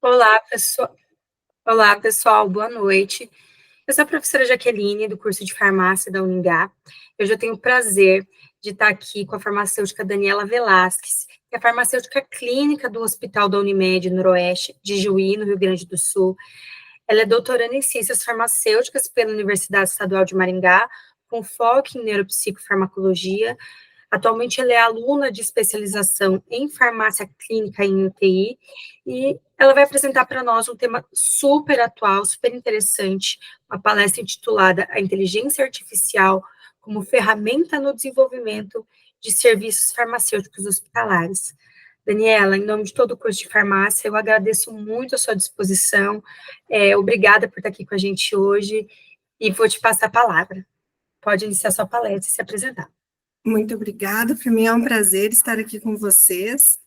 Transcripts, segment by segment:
Olá, pessoal. Olá, pessoal, boa noite. Eu sou a professora Jaqueline, do curso de farmácia da Uningá. Eu já tenho o prazer de estar aqui com a farmacêutica Daniela Velasquez, que é a farmacêutica clínica do Hospital da Unimed Noroeste, de Juí, no Rio Grande do Sul. Ela é doutoranda em ciências farmacêuticas pela Universidade Estadual de Maringá, com foco em neuropsicofarmacologia. Atualmente, ela é aluna de especialização em farmácia clínica em UTI e ela vai apresentar para nós um tema super atual, super interessante, uma palestra intitulada A Inteligência Artificial como Ferramenta no Desenvolvimento de Serviços Farmacêuticos Hospitalares. Daniela, em nome de todo o curso de farmácia, eu agradeço muito a sua disposição, obrigada por estar aqui com a gente hoje e vou te passar a palavra. Pode iniciar sua palestra e se apresentar. Muito obrigada, para mim é um prazer estar aqui com vocês.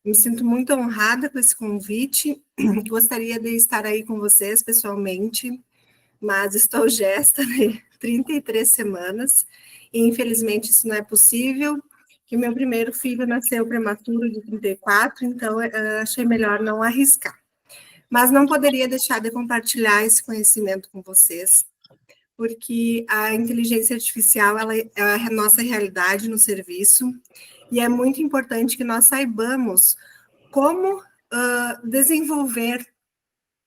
Me sinto muito honrada com esse convite. Gostaria de estar aí com vocês pessoalmente, mas estou gesta, né? 33 semanas, e infelizmente isso não é possível, que meu primeiro filho nasceu prematuro de 34, então achei melhor não arriscar. Mas não poderia deixar de compartilhar esse conhecimento com vocês, porque a inteligência artificial ela é a nossa realidade no serviço, e é muito importante que nós saibamos como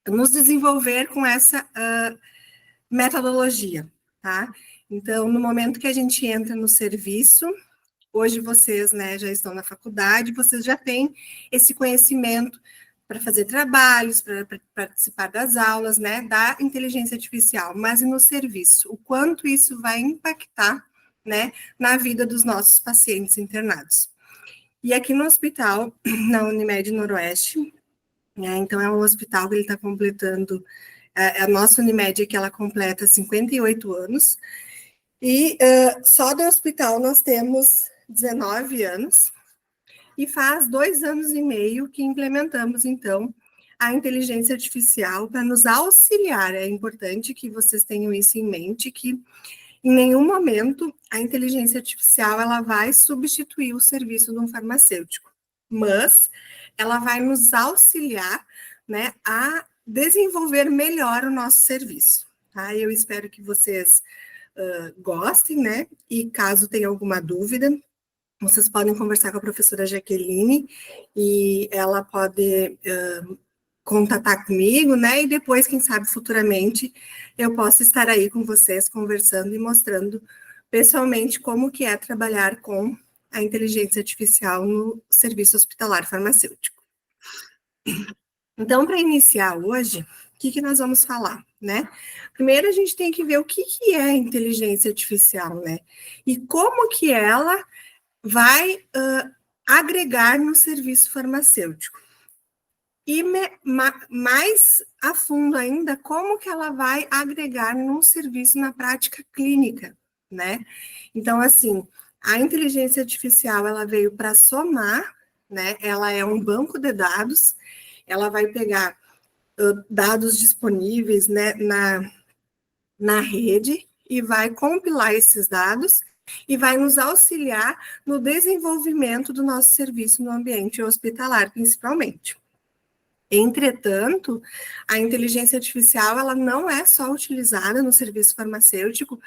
nos desenvolver com essa metodologia, tá? Então, no momento que a gente entra no serviço, hoje vocês, né, já estão na faculdade, vocês já têm esse conhecimento para fazer trabalhos, para participar das aulas, né, da inteligência artificial, mas no serviço, o quanto isso vai impactar, né, na vida dos nossos pacientes internados. E aqui no hospital, na Unimed Noroeste, né, então é um hospital que ele está completando, a nossa Unimed que ela completa 58 anos, e só do hospital nós temos 19 anos, e faz 2 anos e meio que implementamos, então, a inteligência artificial para nos auxiliar. É importante que vocês tenham isso em mente, que em nenhum momento a inteligência artificial ela vai substituir o serviço de um farmacêutico, mas ela vai nos auxiliar, né, a desenvolver melhor o nosso serviço. Tá? Eu espero que vocês gostem, né? E caso tenha alguma dúvida, vocês podem conversar com a professora Jaqueline e ela pode contatar comigo, né? E depois, quem sabe, futuramente, eu posso estar aí com vocês conversando e mostrando pessoalmente como que é trabalhar com a inteligência artificial no serviço hospitalar farmacêutico. Então, para iniciar hoje, o que nós vamos falar, né? Primeiro, a gente tem que ver o que é a inteligência artificial, né? E como que ela vai agregar no serviço farmacêutico. E mais a fundo ainda, como que ela vai agregar num serviço na prática clínica, né? Então, assim, a inteligência artificial, ela veio para somar, né? Ela é um banco de dados, ela vai pegar dados disponíveis, né, na rede e vai compilar esses dados e vai nos auxiliar no desenvolvimento do nosso serviço no ambiente hospitalar, principalmente. Entretanto, a inteligência artificial ela não é só utilizada no serviço farmacêutico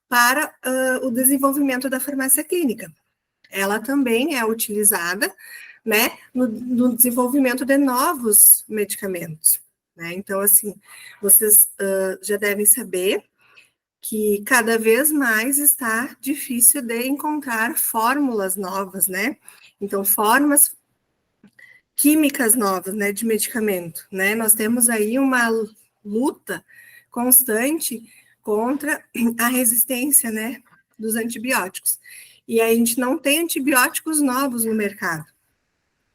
para o desenvolvimento da farmácia clínica. Ela também é utilizada, né, no desenvolvimento de novos medicamentos. Né? Então, assim, vocês já devem saber que cada vez mais está difícil de encontrar fórmulas novas, né? Então, formas químicas novas, né, de medicamento, né? Nós temos aí uma luta constante contra a resistência, né, dos antibióticos. E a gente não tem antibióticos novos no mercado.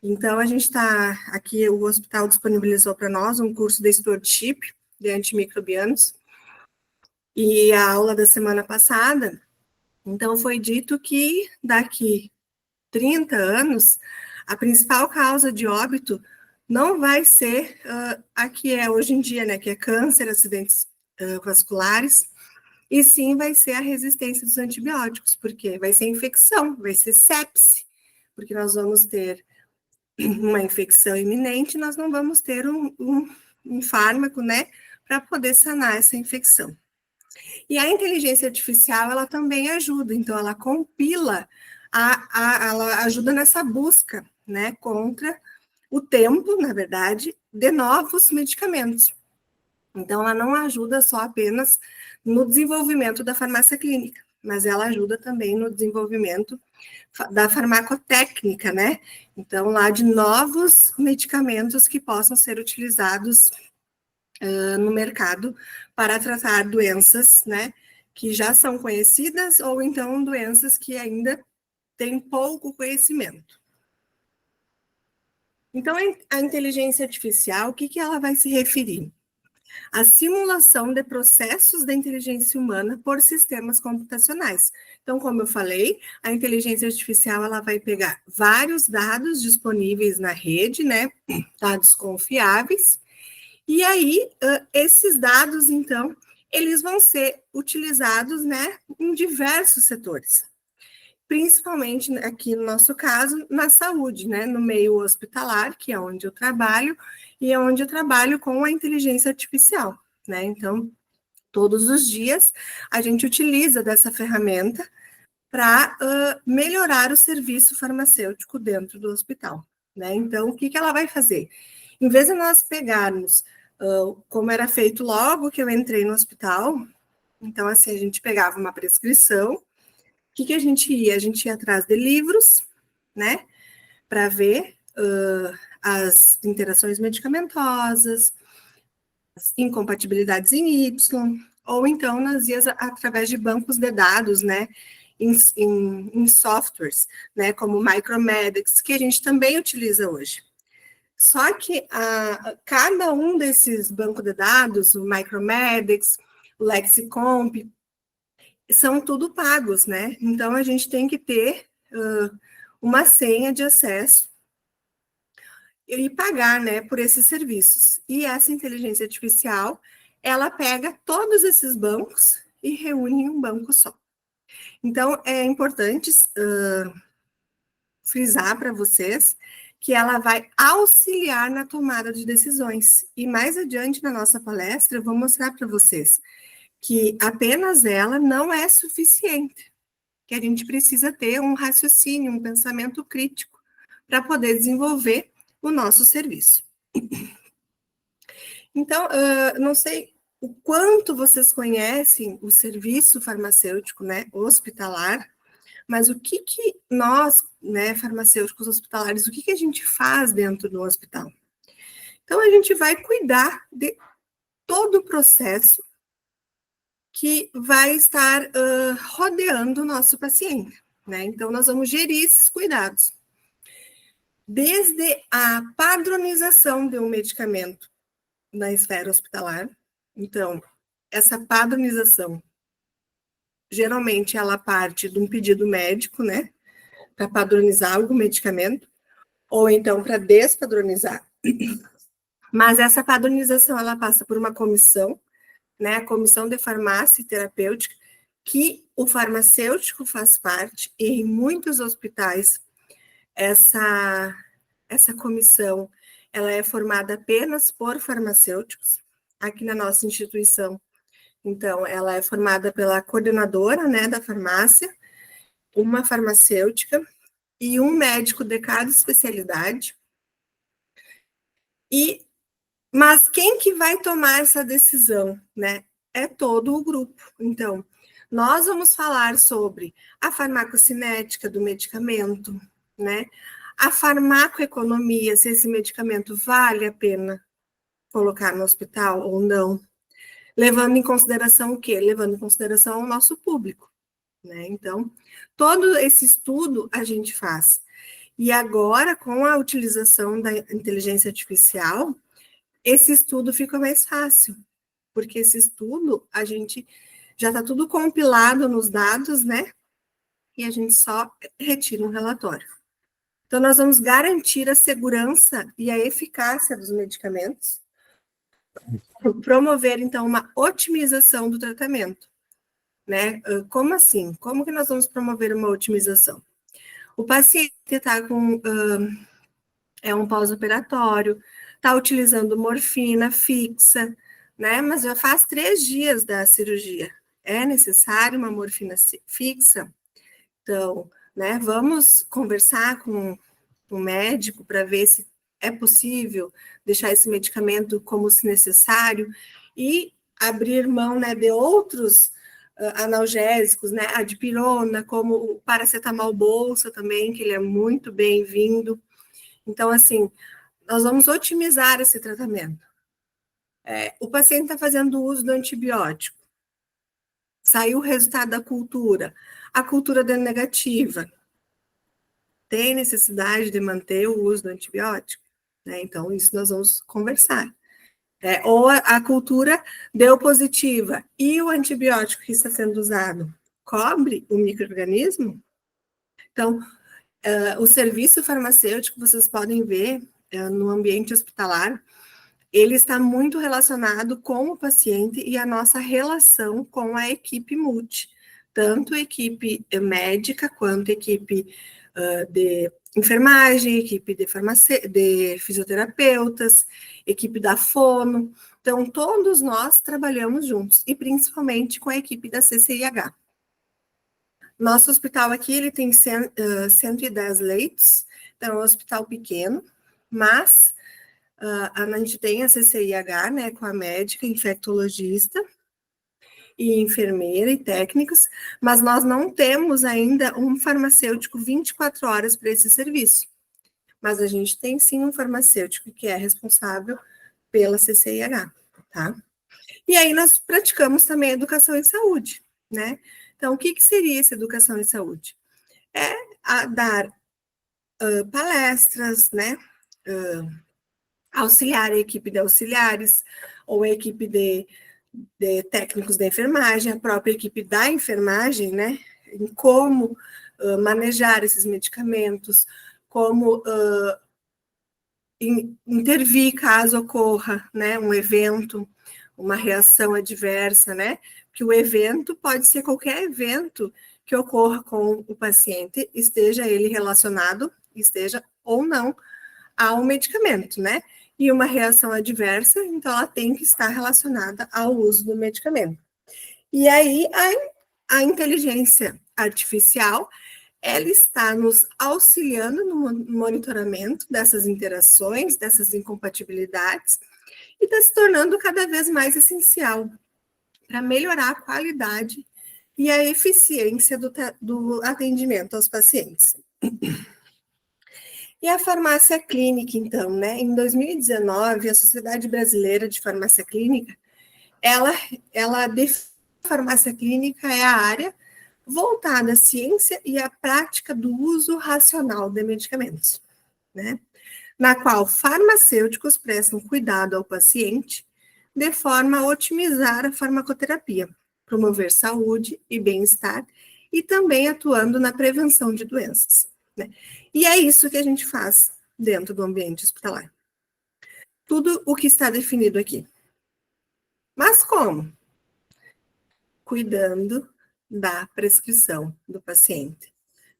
Então, a gente está aqui, o hospital disponibilizou para nós um curso de stewardship de antimicrobianos, e a aula da semana passada, então foi dito que daqui 30 anos, a principal causa de óbito não vai ser a que é hoje em dia, né, que é câncer, acidentes vasculares, e sim vai ser a resistência dos antibióticos, porque vai ser infecção, vai ser sepse, porque nós vamos ter uma infecção iminente, nós não vamos ter um fármaco, né, para poder sanar essa infecção. E a inteligência artificial, ela também ajuda, então ela compila, ela ajuda nessa busca, né, contra o tempo, na verdade, de novos medicamentos. Então, ela não ajuda só apenas no desenvolvimento da farmácia clínica, mas ela ajuda também no desenvolvimento da farmacotécnica, né? Então, lá de novos medicamentos que possam ser utilizados no mercado para tratar doenças, né, que já são conhecidas ou então doenças que ainda têm pouco conhecimento. Então, a inteligência artificial, o que ela vai se referir? A simulação de processos da inteligência humana por sistemas computacionais. Então, como eu falei, a inteligência artificial ela vai pegar vários dados disponíveis na rede, né, dados confiáveis, e aí esses dados, então, eles vão ser utilizados, né, em diversos setores, principalmente aqui no nosso caso, na saúde, né, no meio hospitalar, que é onde eu trabalho, e é onde eu trabalho com a inteligência artificial, né? Então, todos os dias a gente utiliza dessa ferramenta para melhorar o serviço farmacêutico dentro do hospital, né? Então, o que ela vai fazer? Em vez de nós pegarmos, como era feito logo que eu entrei no hospital, então, assim, a gente pegava uma prescrição, que a gente ia? A gente ia atrás de livros, né, para ver as interações medicamentosas, as incompatibilidades em Y, ou então nós íamos através de bancos de dados, né, em softwares, né, como o Micromedex, que a gente também utiliza hoje. Só que cada um desses bancos de dados, o Micromedex, o Lexicomp, são tudo pagos, né? Então a gente tem que ter uma senha de acesso e pagar, né, por esses serviços. E essa inteligência artificial, ela pega todos esses bancos e reúne em um banco só. Então é importante frisar para vocês que ela vai auxiliar na tomada de decisões. E mais adiante na nossa palestra, eu vou mostrar para vocês que apenas ela não é suficiente, que a gente precisa ter um raciocínio, um pensamento crítico para poder desenvolver o nosso serviço. Então, não sei o quanto vocês conhecem o serviço farmacêutico, né, hospitalar, mas o que nós, né, farmacêuticos hospitalares, o que a gente faz dentro do hospital? Então, a gente vai cuidar de todo o processo que vai estar rodeando o nosso paciente, né? Então, nós vamos gerir esses cuidados. Desde a padronização de um medicamento na esfera hospitalar. Então, essa padronização, geralmente, ela parte de um pedido médico, né? Para padronizar algum medicamento, ou então para despadronizar. Mas essa padronização, ela passa por uma comissão, né? A Comissão de Farmácia e Terapêutica, que o farmacêutico faz parte, e em muitos hospitais, essa comissão, ela é formada apenas por farmacêuticos, aqui na nossa instituição. Então, ela é formada pela coordenadora, né, da farmácia, uma farmacêutica e um médico de cada especialidade. Mas quem que vai tomar essa decisão, né? É todo o grupo. Então, nós vamos falar sobre a farmacocinética do medicamento, né? A farmacoeconomia, se esse medicamento vale a pena colocar no hospital ou não, levando em consideração o quê? Levando em consideração o nosso público, né? Então, todo esse estudo a gente faz. E agora, com a utilização da inteligência artificial, esse estudo fica mais fácil, porque esse estudo, a gente já está tudo compilado nos dados, né? E a gente só retira um relatório. Então, nós vamos garantir a segurança e a eficácia dos medicamentos, promover, então, uma otimização do tratamento, né? Como assim? Como que nós vamos promover uma otimização? O paciente está com é um pós-operatório, está utilizando morfina fixa, né? Mas já faz 3 dias da cirurgia. É necessário uma morfina fixa? Então, né, vamos conversar com o médico para ver se é possível deixar esse medicamento como se necessário e abrir mão, né, de outros analgésicos, né, a dipirona, como o paracetamol bolsa também, que ele é muito bem-vindo. Então, assim, nós vamos otimizar esse tratamento. O paciente está fazendo uso do antibiótico, saiu o resultado da cultura, a cultura deu negativa, tem necessidade de manter o uso do antibiótico? Né? Então, isso nós vamos conversar. Ou a cultura deu positiva e o antibiótico que está sendo usado cobre o micro-organismo? Então, o serviço farmacêutico, vocês podem ver no ambiente hospitalar, ele está muito relacionado com o paciente e a nossa relação com a equipe multi, tanto a equipe médica quanto a equipe de enfermagem, equipe de fisioterapeutas, equipe da fono. Então, todos nós trabalhamos juntos, e principalmente com a equipe da CCIH. Nosso hospital aqui, ele tem 110 leitos, então é um hospital pequeno, mas a gente tem a CCIH, né, com a médica, infectologista, e enfermeira e técnicos, mas nós não temos ainda um farmacêutico 24 horas para esse serviço. Mas a gente tem sim um farmacêutico que é responsável pela CCIH, tá? E aí nós praticamos também educação em saúde, né? Então, o que seria essa educação em saúde? Dar palestras, né? Auxiliar a equipe de auxiliares, ou a equipe de técnicos da enfermagem, a própria equipe da enfermagem, né, em como manejar esses medicamentos, como intervir caso ocorra, né, um evento, uma reação adversa, né, que o evento pode ser qualquer evento que ocorra com o paciente, esteja ele relacionado, esteja ou não ao medicamento, né, e uma reação adversa, então ela tem que estar relacionada ao uso do medicamento. E aí a inteligência artificial, ela está nos auxiliando no monitoramento dessas interações, dessas incompatibilidades, e está se tornando cada vez mais essencial para melhorar a qualidade e a eficiência do atendimento aos pacientes. E a farmácia clínica, então, né? Em 2019, a Sociedade Brasileira de Farmácia Clínica, ela define a farmácia clínica é a área voltada à ciência e à prática do uso racional de medicamentos, né? Na qual farmacêuticos prestam cuidado ao paciente de forma a otimizar a farmacoterapia, promover saúde e bem-estar e também atuando na prevenção de doenças, né? E é isso que a gente faz dentro do ambiente hospitalar. Tudo o que está definido aqui. Mas como? Cuidando da prescrição do paciente,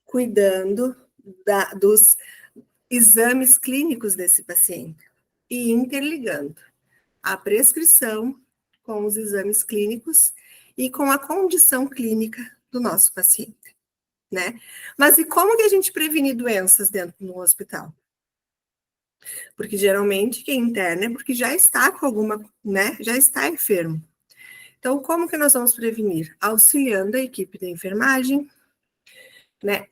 cuidando dos exames clínicos desse paciente e interligando a prescrição com os exames clínicos e com a condição clínica do nosso paciente, né? Mas e como que a gente previne doenças dentro do hospital? Porque geralmente quem interna é porque já está com alguma, né? Já está enfermo. Então, como que nós vamos prevenir? Auxiliando a equipe da enfermagem, né?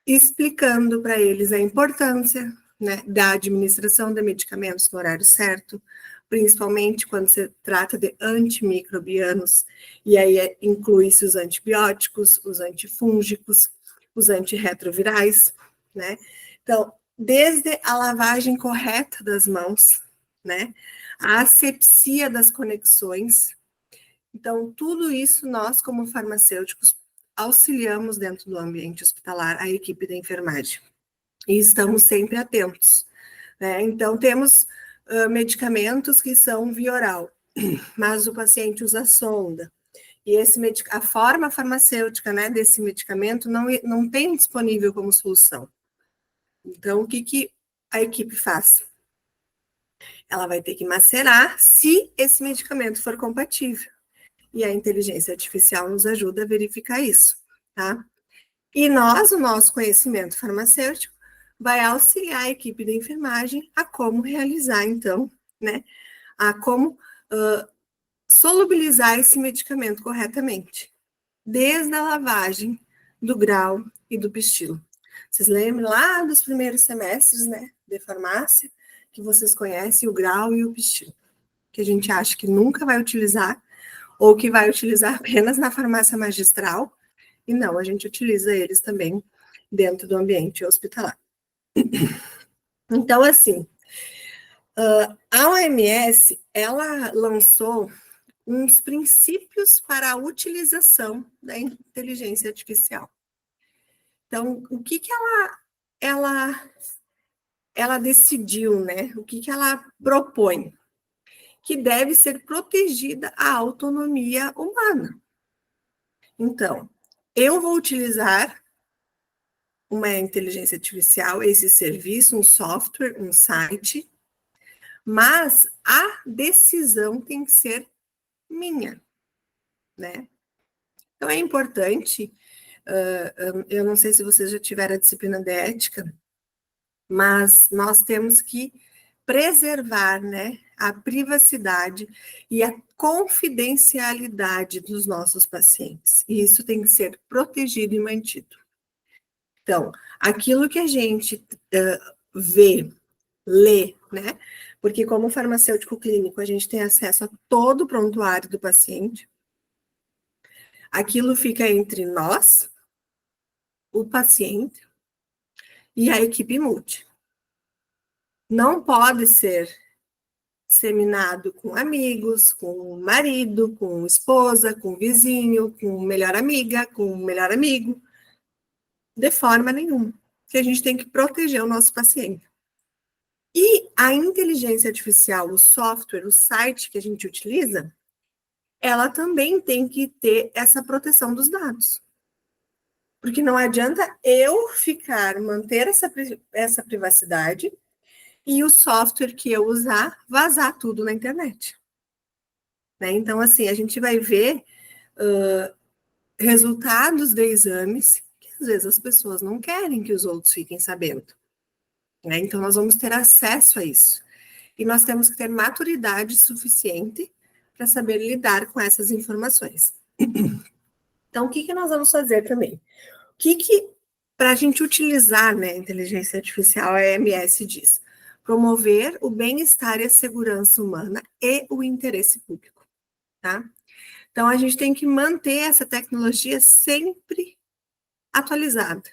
Explicando para eles a importância, né, da administração de medicamentos no horário certo, principalmente quando se trata de antimicrobianos, e aí inclui-se os antibióticos, os antifúngicos, os antirretrovirais, né? Então, desde a lavagem correta das mãos, né, a asepsia das conexões. Então, tudo isso nós, como farmacêuticos, auxiliamos dentro do ambiente hospitalar a equipe da enfermagem. E estamos sempre atentos, né? Então, temos medicamentos que são via oral, mas o paciente usa sonda. E a forma farmacêutica, né, desse medicamento não tem disponível como solução. Então, o que a equipe faz? Ela vai ter que macerar se esse medicamento for compatível. E a inteligência artificial nos ajuda a verificar isso, tá? E nós, o nosso conhecimento farmacêutico, vai auxiliar a equipe de enfermagem a como realizar, então, né? A como solubilizar esse medicamento corretamente, desde a lavagem, do grau e do pistilo. Vocês lembram lá dos primeiros semestres, né, de farmácia, que vocês conhecem o grau e o pistilo, que a gente acha que nunca vai utilizar, ou que vai utilizar apenas na farmácia magistral, e não, a gente utiliza eles também dentro do ambiente hospitalar. Então, assim, a OMS, ela lançou uns princípios para a utilização da inteligência artificial. Então, o que ela decidiu, né? O que ela propõe? Que deve ser protegida a autonomia humana. Então, eu vou utilizar uma inteligência artificial, esse serviço, um software, um site, mas a decisão tem que ser minha, né? Então, é importante, eu não sei se vocês já tiveram a disciplina de ética, mas nós temos que preservar, né, a privacidade e a confidencialidade dos nossos pacientes. E isso tem que ser protegido e mantido. Então, aquilo que a gente vê, lê, né? Porque como farmacêutico clínico, a gente tem acesso a todo o prontuário do paciente. Aquilo fica entre nós, o paciente e a equipe multi. Não pode ser disseminado com amigos, com o marido, com esposa, com vizinho, com melhor amiga, com melhor amigo, de forma nenhuma. Que a gente tem que proteger o nosso paciente. E a inteligência artificial, o software, o site que a gente utiliza, ela também tem que ter essa proteção dos dados. Porque não adianta eu manter essa privacidade e o software que eu usar vazar tudo na internet. Né? Então, assim, a gente vai ver resultados de exames que às vezes as pessoas não querem que os outros fiquem sabendo. Né? Então, nós vamos ter acesso a isso. E nós temos que ter maturidade suficiente para saber lidar com essas informações. Então, o que nós vamos fazer também? Para a gente utilizar, né, a inteligência artificial, a OMS diz, promover o bem-estar e a segurança humana e o interesse público, tá? Então, a gente tem que manter essa tecnologia sempre atualizada,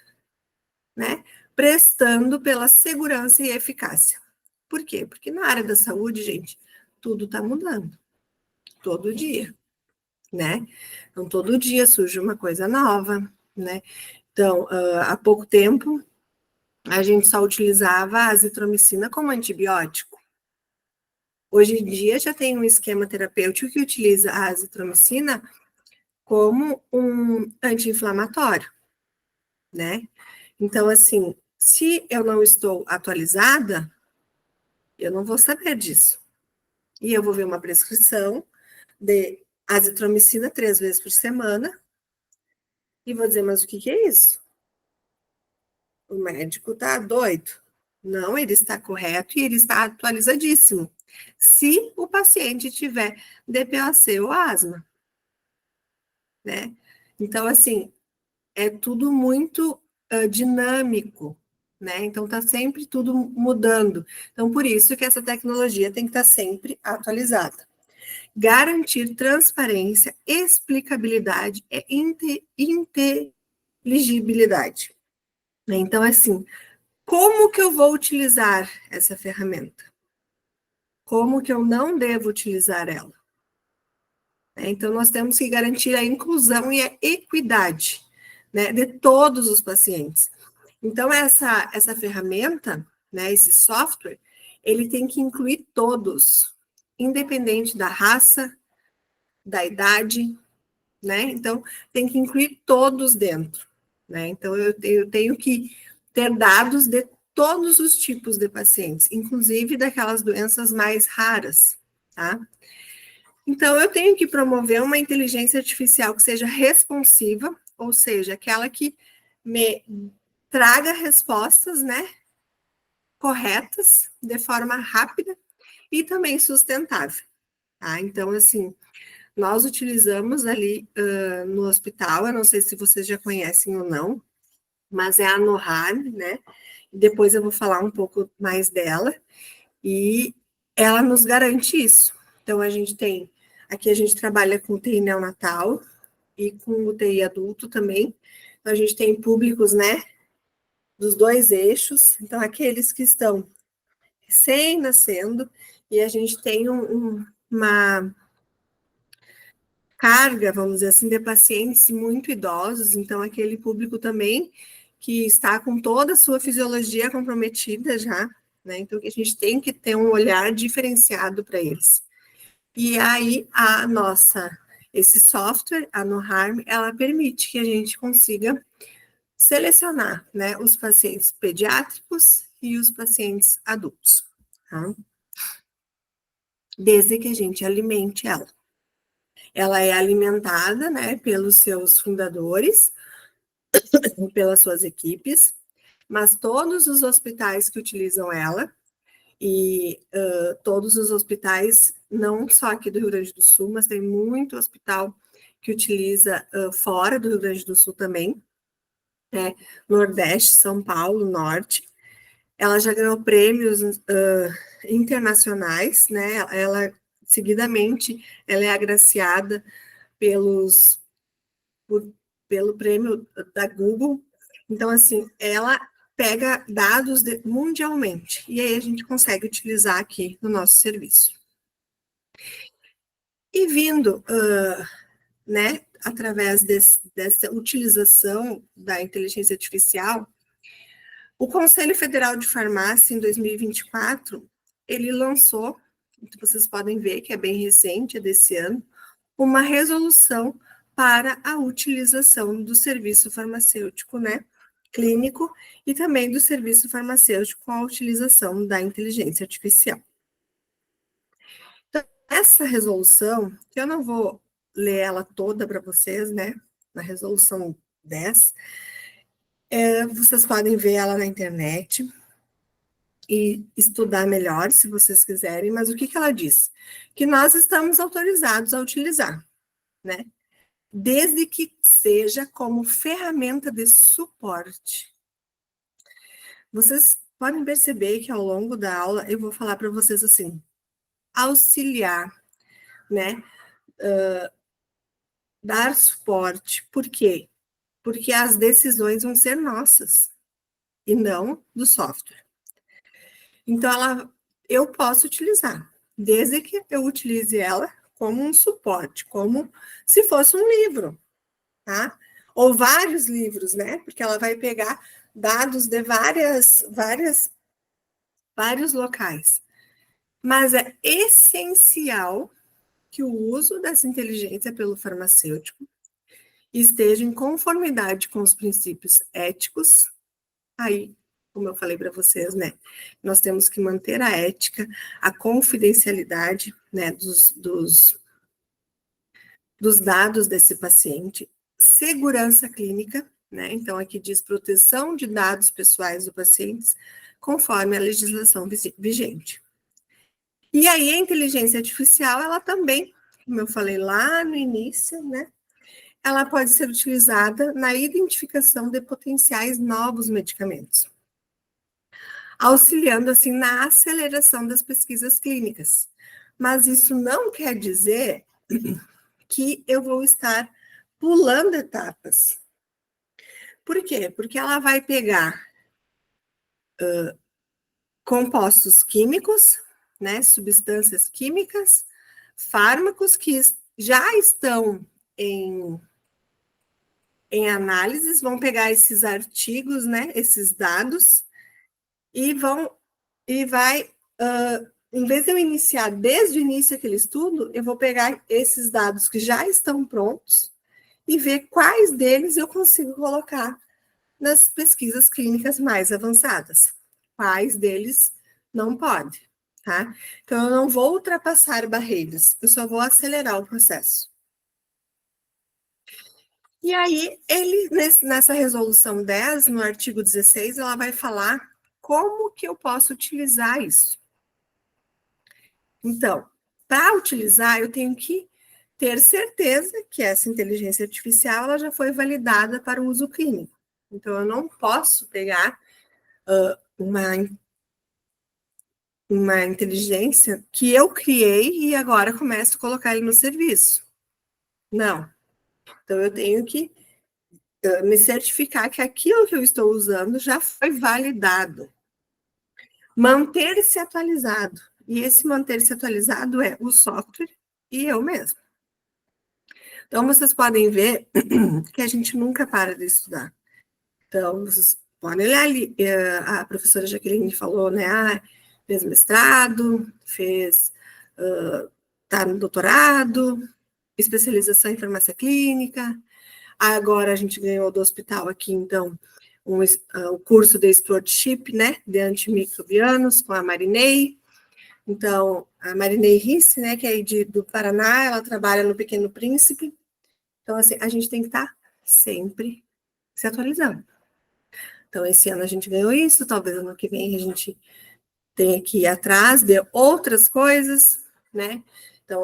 né? Prestando pela segurança e eficácia. Por quê? Porque na área da saúde, gente, tudo está mudando. Todo dia, né? Então, todo dia surge uma coisa nova, né? Então, há pouco tempo, a gente só utilizava a azitromicina como antibiótico. Hoje em dia, já tem um esquema terapêutico que utiliza a azitromicina como um anti-inflamatório, né? Então, assim, se eu não estou atualizada, eu não vou saber disso. E eu vou ver uma prescrição de azitromicina 3 vezes por semana e vou dizer, mas o que é isso? O médico está doido? Não, ele está correto e ele está atualizadíssimo. Se o paciente tiver DPOC ou asma, né? Então, assim, é tudo muito dinâmico, né? Então, está sempre tudo mudando. Então, por isso que essa tecnologia tem que estar sempre atualizada. Garantir transparência, explicabilidade e inteligibilidade. Então, assim, como que eu vou utilizar essa ferramenta? Como que eu não devo utilizar ela? Então, nós temos que garantir a inclusão e a equidade, né, de todos os pacientes. Então, essa ferramenta, né, esse software, ele tem que incluir todos, independente da raça, da idade, né? Então, tem que incluir todos dentro, né? Então, eu tenho que ter dados de todos os tipos de pacientes, inclusive daquelas doenças mais raras, tá? Então, eu tenho que promover uma inteligência artificial que seja responsiva, ou seja, aquela que me traga respostas, né, corretas, de forma rápida e também sustentável, tá? Então, assim, nós utilizamos ali no hospital, eu não sei se vocês já conhecem ou não, mas é a Nohar, né? Depois eu vou falar um pouco mais dela, e ela nos garante isso. Então, aqui a gente trabalha com UTI neonatal e com UTI adulto também. Então, a gente tem públicos, né, dos dois eixos. Então, aqueles que estão recém-nascendo, e a gente tem uma carga, vamos dizer assim, de pacientes muito idosos, então aquele público também que está com toda a sua fisiologia comprometida já, né? Então a gente tem que ter um olhar diferenciado para eles. E aí esse software, a NoHarm, ela permite que a gente consiga selecionar, né, os pacientes pediátricos e os pacientes adultos, tá? Desde que a gente alimente ela. Ela é alimentada, né, pelos seus fundadores, pelas suas equipes, mas todos os hospitais que utilizam ela, e todos os hospitais, não só aqui do Rio Grande do Sul, mas tem muito hospital que utiliza fora do Rio Grande do Sul também, né, Nordeste, São Paulo, Norte. Ela já ganhou prêmios internacionais, né, seguidamente, ela é agraciada pelo prêmio da Google. Então, assim, ela pega dados mundialmente, e aí a gente consegue utilizar aqui no nosso serviço. E vindo, né, através dessa utilização da inteligência artificial, o Conselho Federal de Farmácia, em 2024, ele lançou, vocês podem ver que é bem recente, é desse ano, uma resolução para a utilização do serviço farmacêutico, né, clínico, e também do serviço farmacêutico com a utilização da inteligência artificial. Então, essa resolução, que eu não vou ler ela toda para vocês, né, na resolução 10, vocês podem ver ela na internet e estudar melhor, se vocês quiserem, mas o que ela diz? Que nós estamos autorizados a utilizar, né, desde que seja como ferramenta de suporte. Vocês podem perceber que ao longo da aula eu vou falar para vocês assim, auxiliar, né? Dar suporte. Por quê? Porque as decisões vão ser nossas e não do software. Então, eu posso utilizar, desde que eu utilize ela como um suporte, como se fosse um livro, tá? Ou vários livros, né? Porque ela vai pegar dados de vários locais. Mas é essencial que o uso dessa inteligência pelo farmacêutico esteja em conformidade com os princípios éticos. Aí, como eu falei para vocês, né, nós temos que manter a ética, a confidencialidade, né, dos dados desse paciente, segurança clínica, né, então aqui diz proteção de dados pessoais do paciente, conforme a legislação vigente. E aí a inteligência artificial, ela também, como eu falei lá no início, né, ela pode ser utilizada na identificação de potenciais novos medicamentos, auxiliando assim na aceleração das pesquisas clínicas. Mas isso não quer dizer que eu vou estar pulando etapas. Por quê? Porque ela vai pegar compostos químicos, né, substâncias químicas, fármacos que já estão em análises, vão pegar esses artigos, né, esses dados, e vai, em vez de eu iniciar desde o início aquele estudo, eu vou pegar esses dados que já estão prontos e ver quais deles eu consigo colocar nas pesquisas clínicas mais avançadas. quais deles não pode, tá? Então, eu não vou ultrapassar barreiras, eu só vou acelerar o processo. E aí, ele, nessa resolução 10, no artigo 16, ela vai falar como que eu posso utilizar isso. Então, para utilizar, eu tenho que ter certeza que essa inteligência artificial ela já foi validada para o uso clínico. Então, eu não posso pegar uma inteligência que eu criei e agora começo a colocar ele no serviço. Não. Então, eu tenho que me certificar que aquilo que eu estou usando já foi validado. Manter-se atualizado. E esse manter-se atualizado é o software e eu mesmo. Então, vocês podem ver que a gente nunca para de estudar. Então, vocês podem olhar ali, a professora Jaqueline falou, né, fez mestrado, tá no doutorado, especialização em farmácia clínica, agora a gente ganhou do hospital aqui, então, o curso de stewardship, né, de antimicrobianos, com a Marinei. Então, a Marinei Risse, né, que é do Paraná, ela trabalha no Pequeno Príncipe. Então, assim, a gente tem que estar sempre se atualizando. Então, esse ano a gente ganhou isso, talvez ano que vem a gente tenha que ir atrás de outras coisas, né? Então,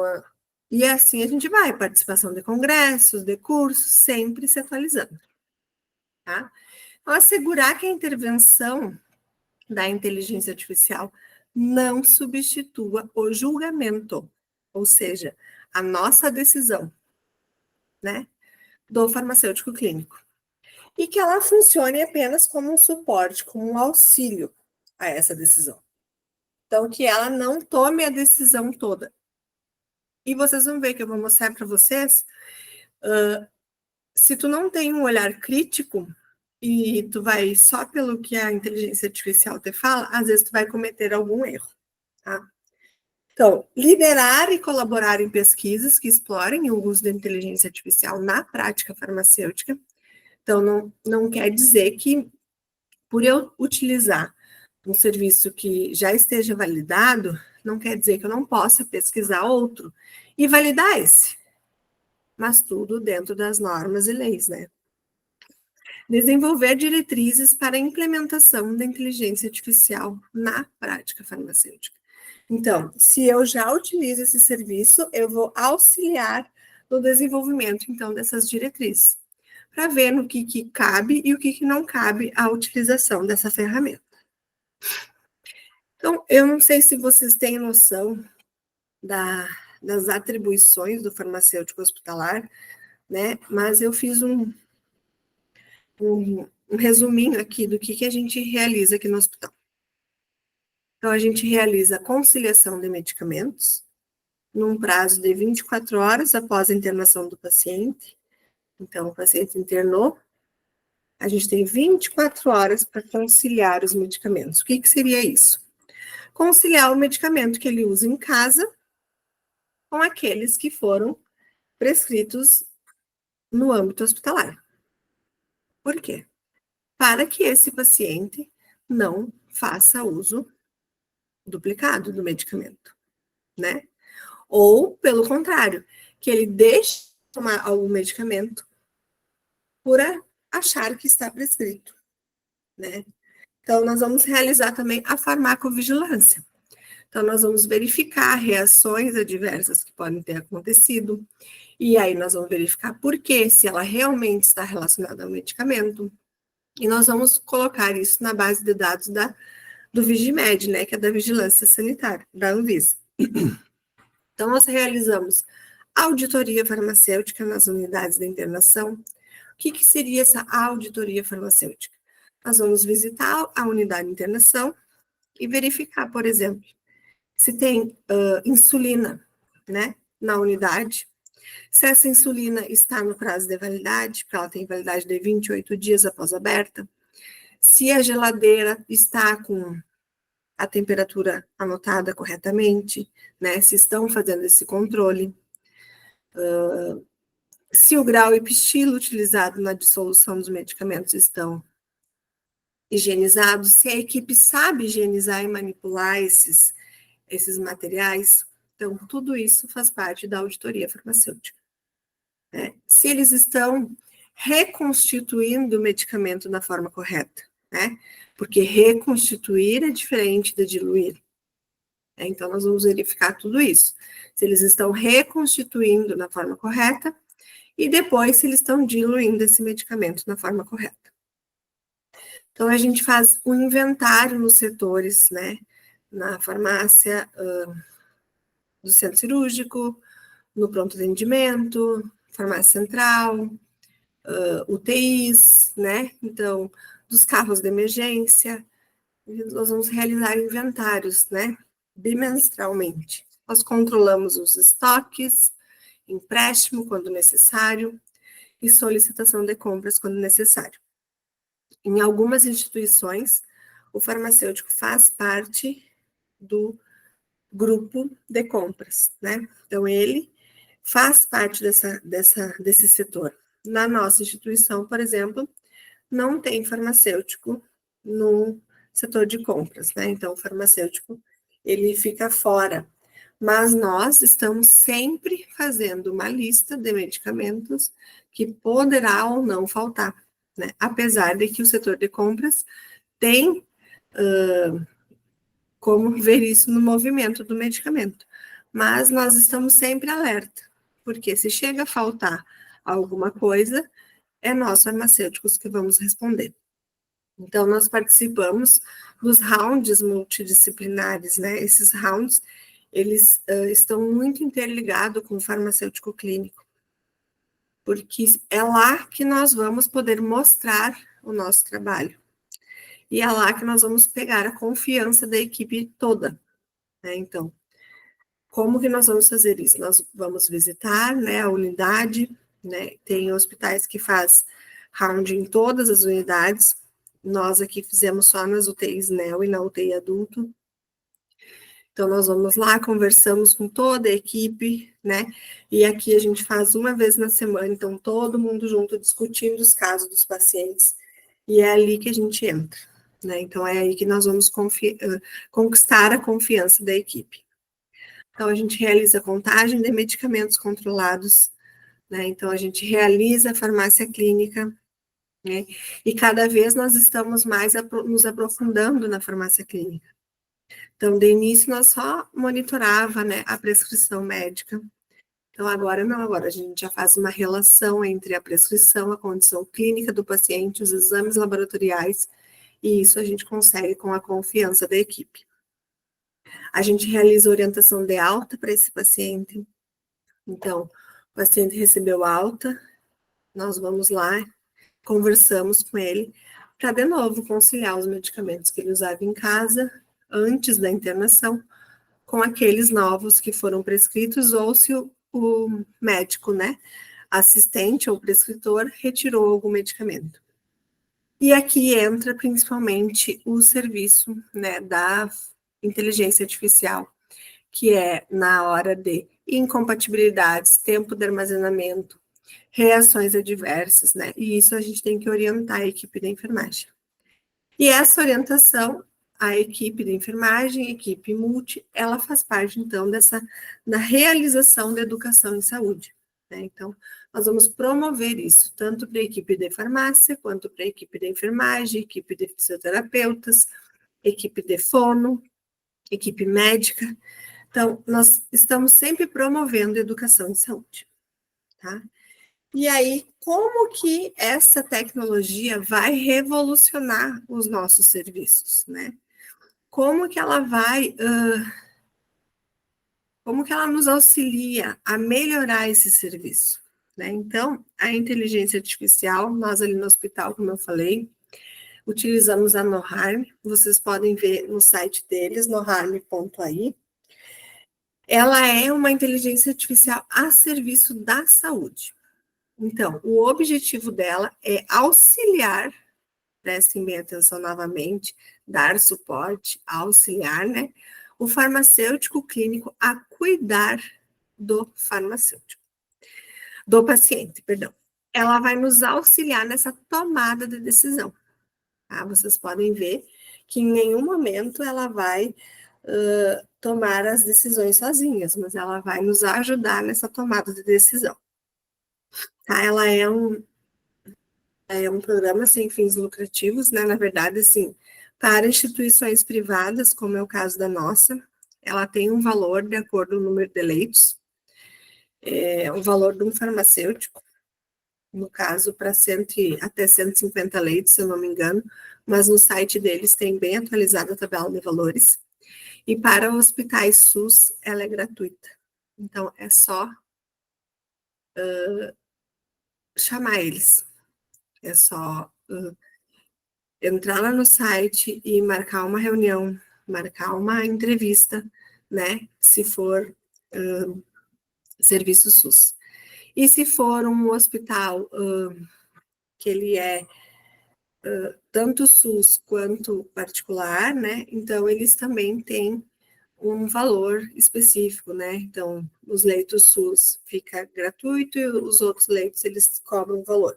e assim a gente vai, participação de congressos, de cursos, sempre se atualizando, tá? Então, assegurar que a intervenção da inteligência artificial não substitua o julgamento, ou seja, a nossa decisão, né, do farmacêutico clínico. E que ela funcione apenas como um suporte, como um auxílio a essa decisão. Então, que ela não tome a decisão toda. E vocês vão ver que eu vou mostrar para vocês, se tu não tem um olhar crítico e tu vai só pelo que a inteligência artificial te fala, às vezes tu vai cometer algum erro, tá? Então, liderar e colaborar em pesquisas que explorem o uso da inteligência artificial na prática farmacêutica. Então, não quer dizer que, por eu utilizar um serviço que já esteja validado, não quer dizer que eu não possa pesquisar outro e validar esse. Mas tudo dentro das normas e leis, né? Desenvolver diretrizes para a implementação da inteligência artificial na prática farmacêutica. Então, se eu já utilizo esse serviço, eu vou auxiliar no desenvolvimento, então, dessas diretrizes, para ver no que cabe e o que não cabe a utilização dessa ferramenta. Então, eu não sei se vocês têm noção das atribuições do farmacêutico hospitalar, né? Mas eu fiz um resuminho aqui do que a gente realiza aqui no hospital. Então, a gente realiza a conciliação de medicamentos num prazo de 24 horas após a internação do paciente. Então, o paciente internou, a gente tem 24 horas para conciliar os medicamentos. O que seria isso? Conciliar o medicamento que ele usa em casa com aqueles que foram prescritos no âmbito hospitalar. Por quê? Para que esse paciente não faça uso duplicado do medicamento, né? Ou, pelo contrário, que ele deixe de tomar algum medicamento por achar que está prescrito, né? Então, nós vamos realizar também a farmacovigilância. Então, nós vamos verificar reações adversas que podem ter acontecido, e aí nós vamos verificar por quê, se ela realmente está relacionada ao medicamento, e nós vamos colocar isso na base de dados do Vigimed, né, que é da Vigilância Sanitária, da Anvisa. Então, nós realizamos auditoria farmacêutica nas unidades de internação. O que seria essa auditoria farmacêutica? Nós vamos visitar a unidade de internação e verificar, por exemplo, se tem insulina, né, na unidade, se essa insulina está no prazo de validade, porque ela tem validade de 28 dias após aberta, se a geladeira está com a temperatura anotada corretamente, né, se estão fazendo esse controle, se o grau e pistilo utilizado na dissolução dos medicamentos estão higienizados, se a equipe sabe higienizar e manipular esses materiais. Então, tudo isso faz parte da auditoria farmacêutica. Né? Se eles estão reconstituindo o medicamento na forma correta, né? Porque reconstituir é diferente de diluir. Né? Então, nós vamos verificar tudo isso. Se eles estão reconstituindo na forma correta e depois se eles estão diluindo esse medicamento na forma correta. Então, a gente faz um inventário nos setores, né? Na farmácia, do centro cirúrgico, no pronto atendimento, farmácia central, UTIs, né? Então, dos carros de emergência, nós vamos realizar inventários, né? Bimestralmente. Nós controlamos os estoques, empréstimo quando necessário e solicitação de compras quando necessário. Em algumas instituições, o farmacêutico faz parte do grupo de compras, né? Então, ele faz parte desse setor. Na nossa instituição, por exemplo, não tem farmacêutico no setor de compras, né? Então, o farmacêutico, ele fica fora. Mas nós estamos sempre fazendo uma lista de medicamentos que poderá ou não faltar, né? Apesar de que o setor de compras tem como ver isso no movimento do medicamento. Mas nós estamos sempre alerta, porque se chega a faltar alguma coisa, é nós farmacêuticos que vamos responder. Então, nós participamos dos rounds multidisciplinares, né? Esses rounds, eles estão muito interligados com o farmacêutico clínico, porque é lá que nós vamos poder mostrar o nosso trabalho. E é lá que nós vamos pegar a confiança da equipe toda, né? Então, como que nós vamos fazer isso? Nós vamos visitar, né, a unidade, né? Tem hospitais que faz round em todas as unidades. Nós aqui fizemos só nas UTIs NEO e na UTI adulto. Então, nós vamos lá, conversamos com toda a equipe, né? E aqui a gente faz uma vez na semana, então todo mundo junto discutindo os casos dos pacientes. E é ali que a gente entra, né? Então, é aí que nós vamos conquistar a confiança da equipe. Então, a gente realiza a contagem de medicamentos controlados, né? Então, a gente realiza a farmácia clínica, né? E cada vez nós estamos mais nos aprofundando na farmácia clínica. Então, de início, nós só monitorava, né, a prescrição médica. Então, agora não, agora a gente já faz uma relação entre a prescrição, a condição clínica do paciente, os exames laboratoriais, e isso a gente consegue com a confiança da equipe. A gente realiza orientação de alta para esse paciente. Então, o paciente recebeu alta, nós vamos lá, conversamos com ele, para de novo conciliar os medicamentos que ele usava em casa, antes da internação, com aqueles novos que foram prescritos, ou se o médico, né, assistente ou prescritor, retirou algum medicamento. E aqui entra principalmente o serviço, né, da inteligência artificial, que é na hora de incompatibilidades, tempo de armazenamento, reações adversas, né? E isso a gente tem que orientar a equipe da enfermagem. E essa orientação, a equipe de enfermagem, a equipe multi, ela faz parte, então, da realização da educação em saúde, né? Então, nós vamos promover isso, tanto para a equipe de farmácia, quanto para a equipe de enfermagem, equipe de fisioterapeutas, equipe de fono, equipe médica. Então, nós estamos sempre promovendo educação em saúde, tá? E aí, como que essa tecnologia vai revolucionar os nossos serviços, né? Como que ela como que ela nos auxilia a melhorar esse serviço, né? Então, a inteligência artificial, nós ali no hospital, como eu falei, utilizamos a Noharm, vocês podem ver no site deles, noharm.ai. Ela é uma inteligência artificial a serviço da saúde. Então, o objetivo dela é auxiliar, prestem bem atenção novamente, dar suporte, auxiliar, né, o farmacêutico clínico a cuidar do farmacêutico, do paciente, perdão. Ela vai nos auxiliar nessa tomada de decisão. tá? Vocês podem ver que em nenhum momento ela vai tomar as decisões sozinhas, mas ela vai nos ajudar nessa tomada de decisão. Tá? Ela é um programa sem fins lucrativos, né? Na verdade, assim, para instituições privadas, como é o caso da nossa, ela tem um valor de acordo com o número de leitos, o valor de um farmacêutico, no caso, para até 150 leitos, se eu não me engano, mas no site deles tem bem atualizada a tabela de valores. E para hospitais SUS, ela é gratuita. Então, é só chamar eles. É só entrar lá no site e marcar uma reunião, marcar uma entrevista, né? Se for serviço SUS. E se for um hospital que ele é tanto SUS quanto particular, né? Então, eles também têm um valor específico, né? Então, os leitos SUS fica gratuito e os outros leitos eles cobram valor.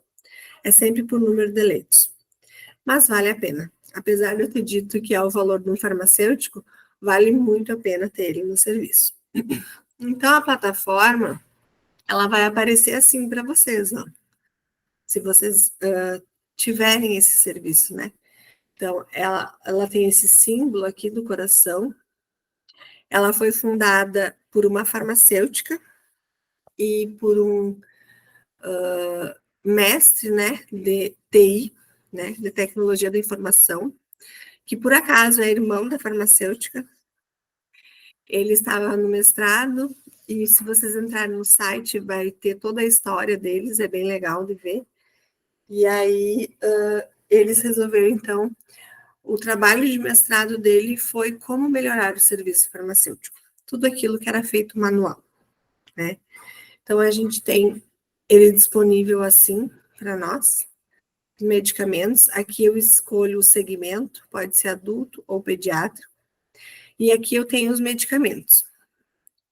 É sempre por número de leitos. Mas vale a pena. Apesar de eu ter dito que é o valor de um farmacêutico, vale muito a pena ter ele no serviço. Então, a plataforma, ela vai aparecer assim para vocês, ó. Se vocês tiverem esse serviço, né? Então, ela tem esse símbolo aqui do coração. Ela foi fundada por uma farmacêutica e por um mestre, né, de TI, né, de tecnologia da informação, que por acaso é irmão da farmacêutica. Ele estava no mestrado e se vocês entrarem no site vai ter toda a história deles, é bem legal de ver. E aí eles resolveram então o trabalho de mestrado dele foi como melhorar o serviço farmacêutico, tudo aquilo que era feito manual, né? Então a gente tem ele disponível assim para nós, medicamentos. Aqui eu escolho o segmento, pode ser adulto ou pediátrico. E aqui eu tenho os medicamentos,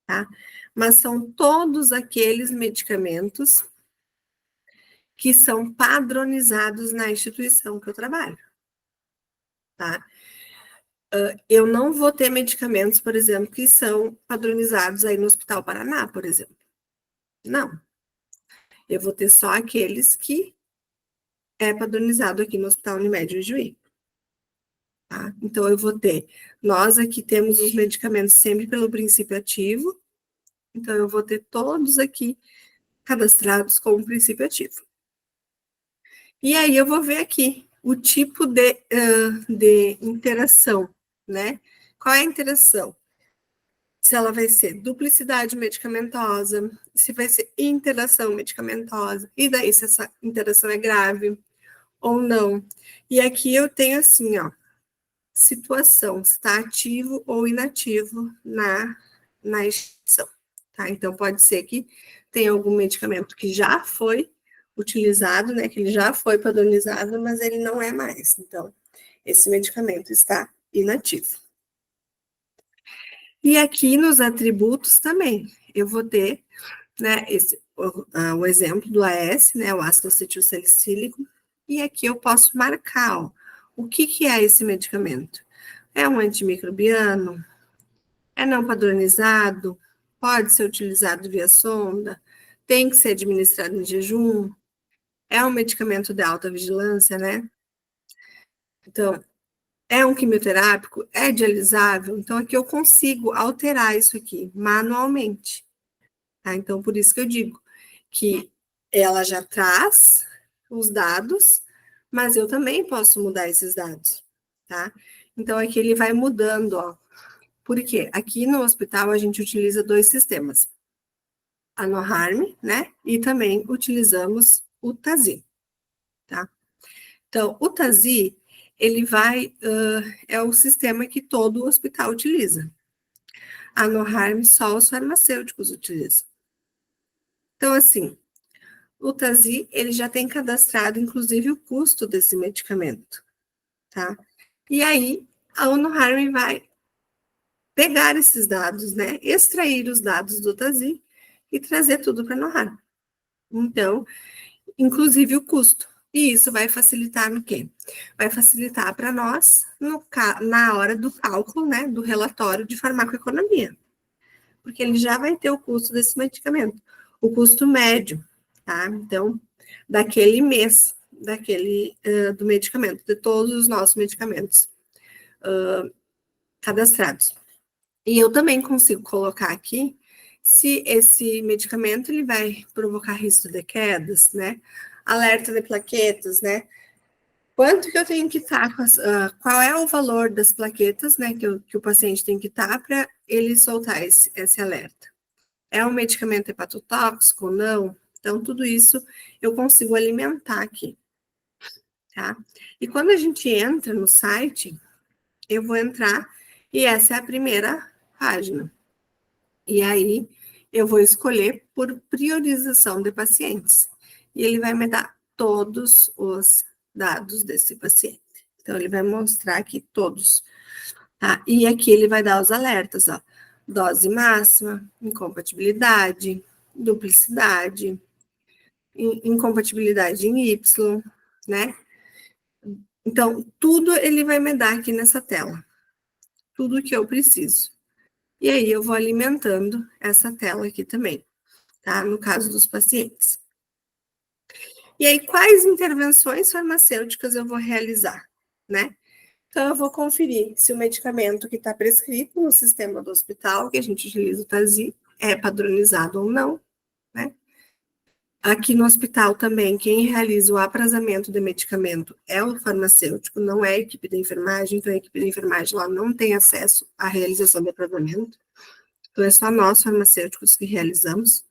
tá? Mas são todos aqueles medicamentos que são padronizados na instituição que eu trabalho, tá? Eu não vou ter medicamentos, por exemplo, que são padronizados aí no Hospital Paraná, por exemplo. Não. Eu vou ter só aqueles que é padronizado aqui no Hospital Unimed Juí. Tá? Então, eu vou ter, nós aqui temos os medicamentos sempre pelo princípio ativo, então eu vou ter todos aqui cadastrados como princípio ativo. E aí eu vou ver aqui o tipo de interação, né? Qual é a interação? Se ela vai ser duplicidade medicamentosa, se vai ser interação medicamentosa, e daí se essa interação é grave ou não. E aqui eu tenho assim, ó, situação, se está ativo ou inativo na instituição, tá? Então, pode ser que tenha algum medicamento que já foi utilizado, né, que ele já foi padronizado, mas ele não é mais. Então, esse medicamento está inativo. E aqui nos atributos também, eu vou ter, né, o exemplo do AS, né, o ácido acetilsalicílico, e aqui eu posso marcar, ó, o que é esse medicamento. É um antimicrobiano? É não padronizado? Pode ser utilizado via sonda? Tem que ser administrado em jejum? É um medicamento de alta vigilância, né? Então, é um quimioterápico? É dialisável? Então, aqui eu consigo alterar isso aqui manualmente. Tá? Então, por isso que eu digo que ela já traz os dados, mas eu também posso mudar esses dados, tá? Então, aqui ele vai mudando, ó. Por quê? Aqui no hospital a gente utiliza dois sistemas, a NoHarm, né? E também utilizamos o TASI, tá? Então, o TASI, ele é o sistema que todo hospital utiliza. A NoHarm só os farmacêuticos utilizam. Então, assim, o TASI, ele já tem cadastrado, inclusive, o custo desse medicamento, tá? E aí, a NoHarm vai pegar esses dados, né? Extrair os dados do TASI e trazer tudo para a NoHarm. Então, inclusive o custo. E isso vai facilitar no quê? Vai facilitar para nós na hora do cálculo, né, do relatório de farmacoeconomia, porque ele já vai ter o custo desse medicamento, o custo médio, tá? Então, daquele mês, do medicamento, de todos os nossos medicamentos cadastrados. E eu também consigo colocar aqui se esse medicamento ele vai provocar risco de quedas, né? Alerta de plaquetas, né? Quanto que eu tenho que estar, qual é o valor das plaquetas, né, que o paciente tem que estar para ele soltar esse alerta? É um medicamento hepatotóxico ou não? Então, tudo isso eu consigo alimentar aqui, tá? E quando a gente entra no site, eu vou entrar e essa é a primeira página. E aí, eu vou escolher por priorização de pacientes. E ele vai me dar todos os dados desse paciente. Então, ele vai mostrar aqui todos. Tá? E aqui ele vai dar os alertas, ó. Dose máxima, incompatibilidade, duplicidade, incompatibilidade em Y, né? Então, tudo ele vai me dar aqui nessa tela. Tudo que eu preciso. E aí, eu vou alimentando essa tela aqui também, tá? No caso dos pacientes. E aí, quais intervenções farmacêuticas eu vou realizar, né? Então, eu vou conferir se o medicamento que está prescrito no sistema do hospital, que a gente utiliza o TASI, é padronizado ou não, né? Aqui no hospital também, quem realiza o aprazamento do medicamento é o farmacêutico, não é a equipe da enfermagem, então a equipe da enfermagem lá não tem acesso à realização do aprazamento. Então, é só nós, farmacêuticos, que realizamos.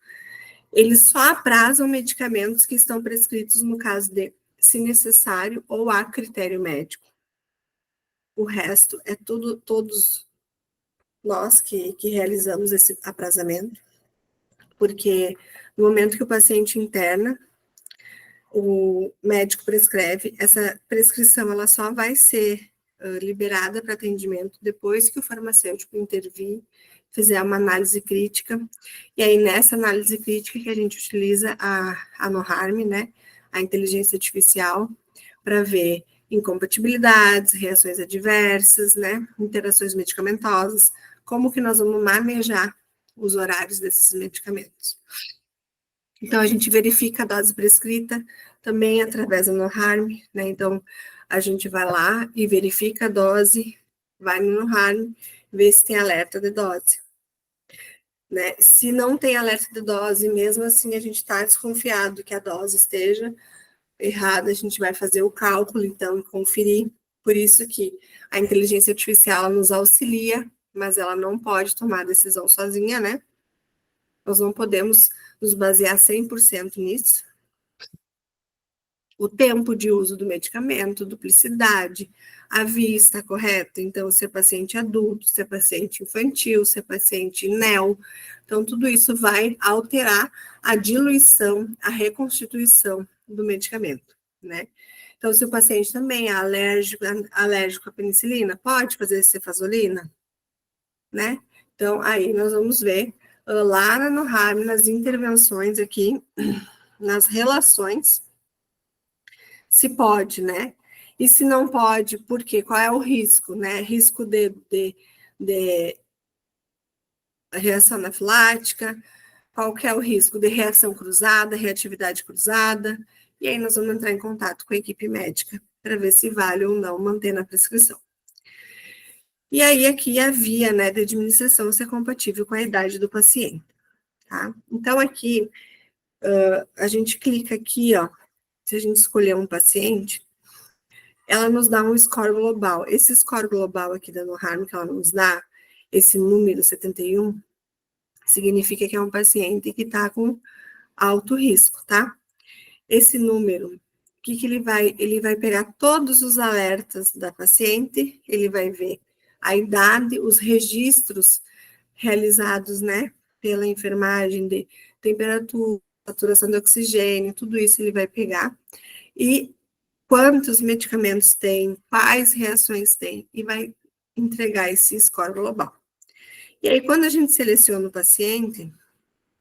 Eles só aprazam medicamentos que estão prescritos no caso de, se necessário, ou a critério médico. O resto é tudo, todos nós que realizamos esse aprazamento, porque no momento que o paciente interna, o médico prescreve, essa prescrição ela só vai ser liberada para atendimento depois que o farmacêutico intervir, fizer uma análise crítica, e aí nessa análise crítica que a gente utiliza a NoHarm, né, a inteligência artificial, para ver incompatibilidades, reações adversas, né, interações medicamentosas, como que nós vamos manejar os horários desses medicamentos. Então, a gente verifica a dose prescrita também através do NoHarm, né? Então, a gente vai lá e verifica a dose, vai no NoHarm, vê se tem alerta de dose. Né? Se não tem alerta de dose, mesmo assim a gente está desconfiado que a dose esteja errada, a gente vai fazer o cálculo, então, e conferir. Por isso que a inteligência artificial nos auxilia, mas ela não pode tomar a decisão sozinha, né? Nós não podemos nos basear 100% nisso. O tempo de uso do medicamento, duplicidade, a vista correta, então, se é paciente adulto, se é paciente infantil, se é paciente neo, então, tudo isso vai alterar a diluição, a reconstituição do medicamento, né? Então, se o paciente também é alérgico à penicilina, pode fazer cefazolina, né? Então, aí nós vamos ver lá no NoHarm, nas intervenções aqui, nas relações, se pode, né? E se não pode, por quê? Qual é o risco, né? Risco de reação anafilática, qual que é o risco de reação cruzada, reatividade cruzada, e aí nós vamos entrar em contato com a equipe médica para ver se vale ou não manter na prescrição. E aí aqui a via, né, de administração ser compatível com a idade do paciente, tá? Então aqui, a gente clica aqui, ó, se a gente escolher um paciente, ela nos dá um score global. Esse score global aqui da NoHarm que ela nos dá, esse número 71, significa que é um paciente que está com alto risco, tá? Esse número, o que ele vai? Ele vai pegar todos os alertas da paciente, ele vai ver a idade, os registros realizados, né, pela enfermagem de temperatura, saturação de oxigênio, tudo isso ele vai pegar, e quantos medicamentos tem, quais reações tem, e vai entregar esse score global. E aí, quando a gente seleciona o paciente,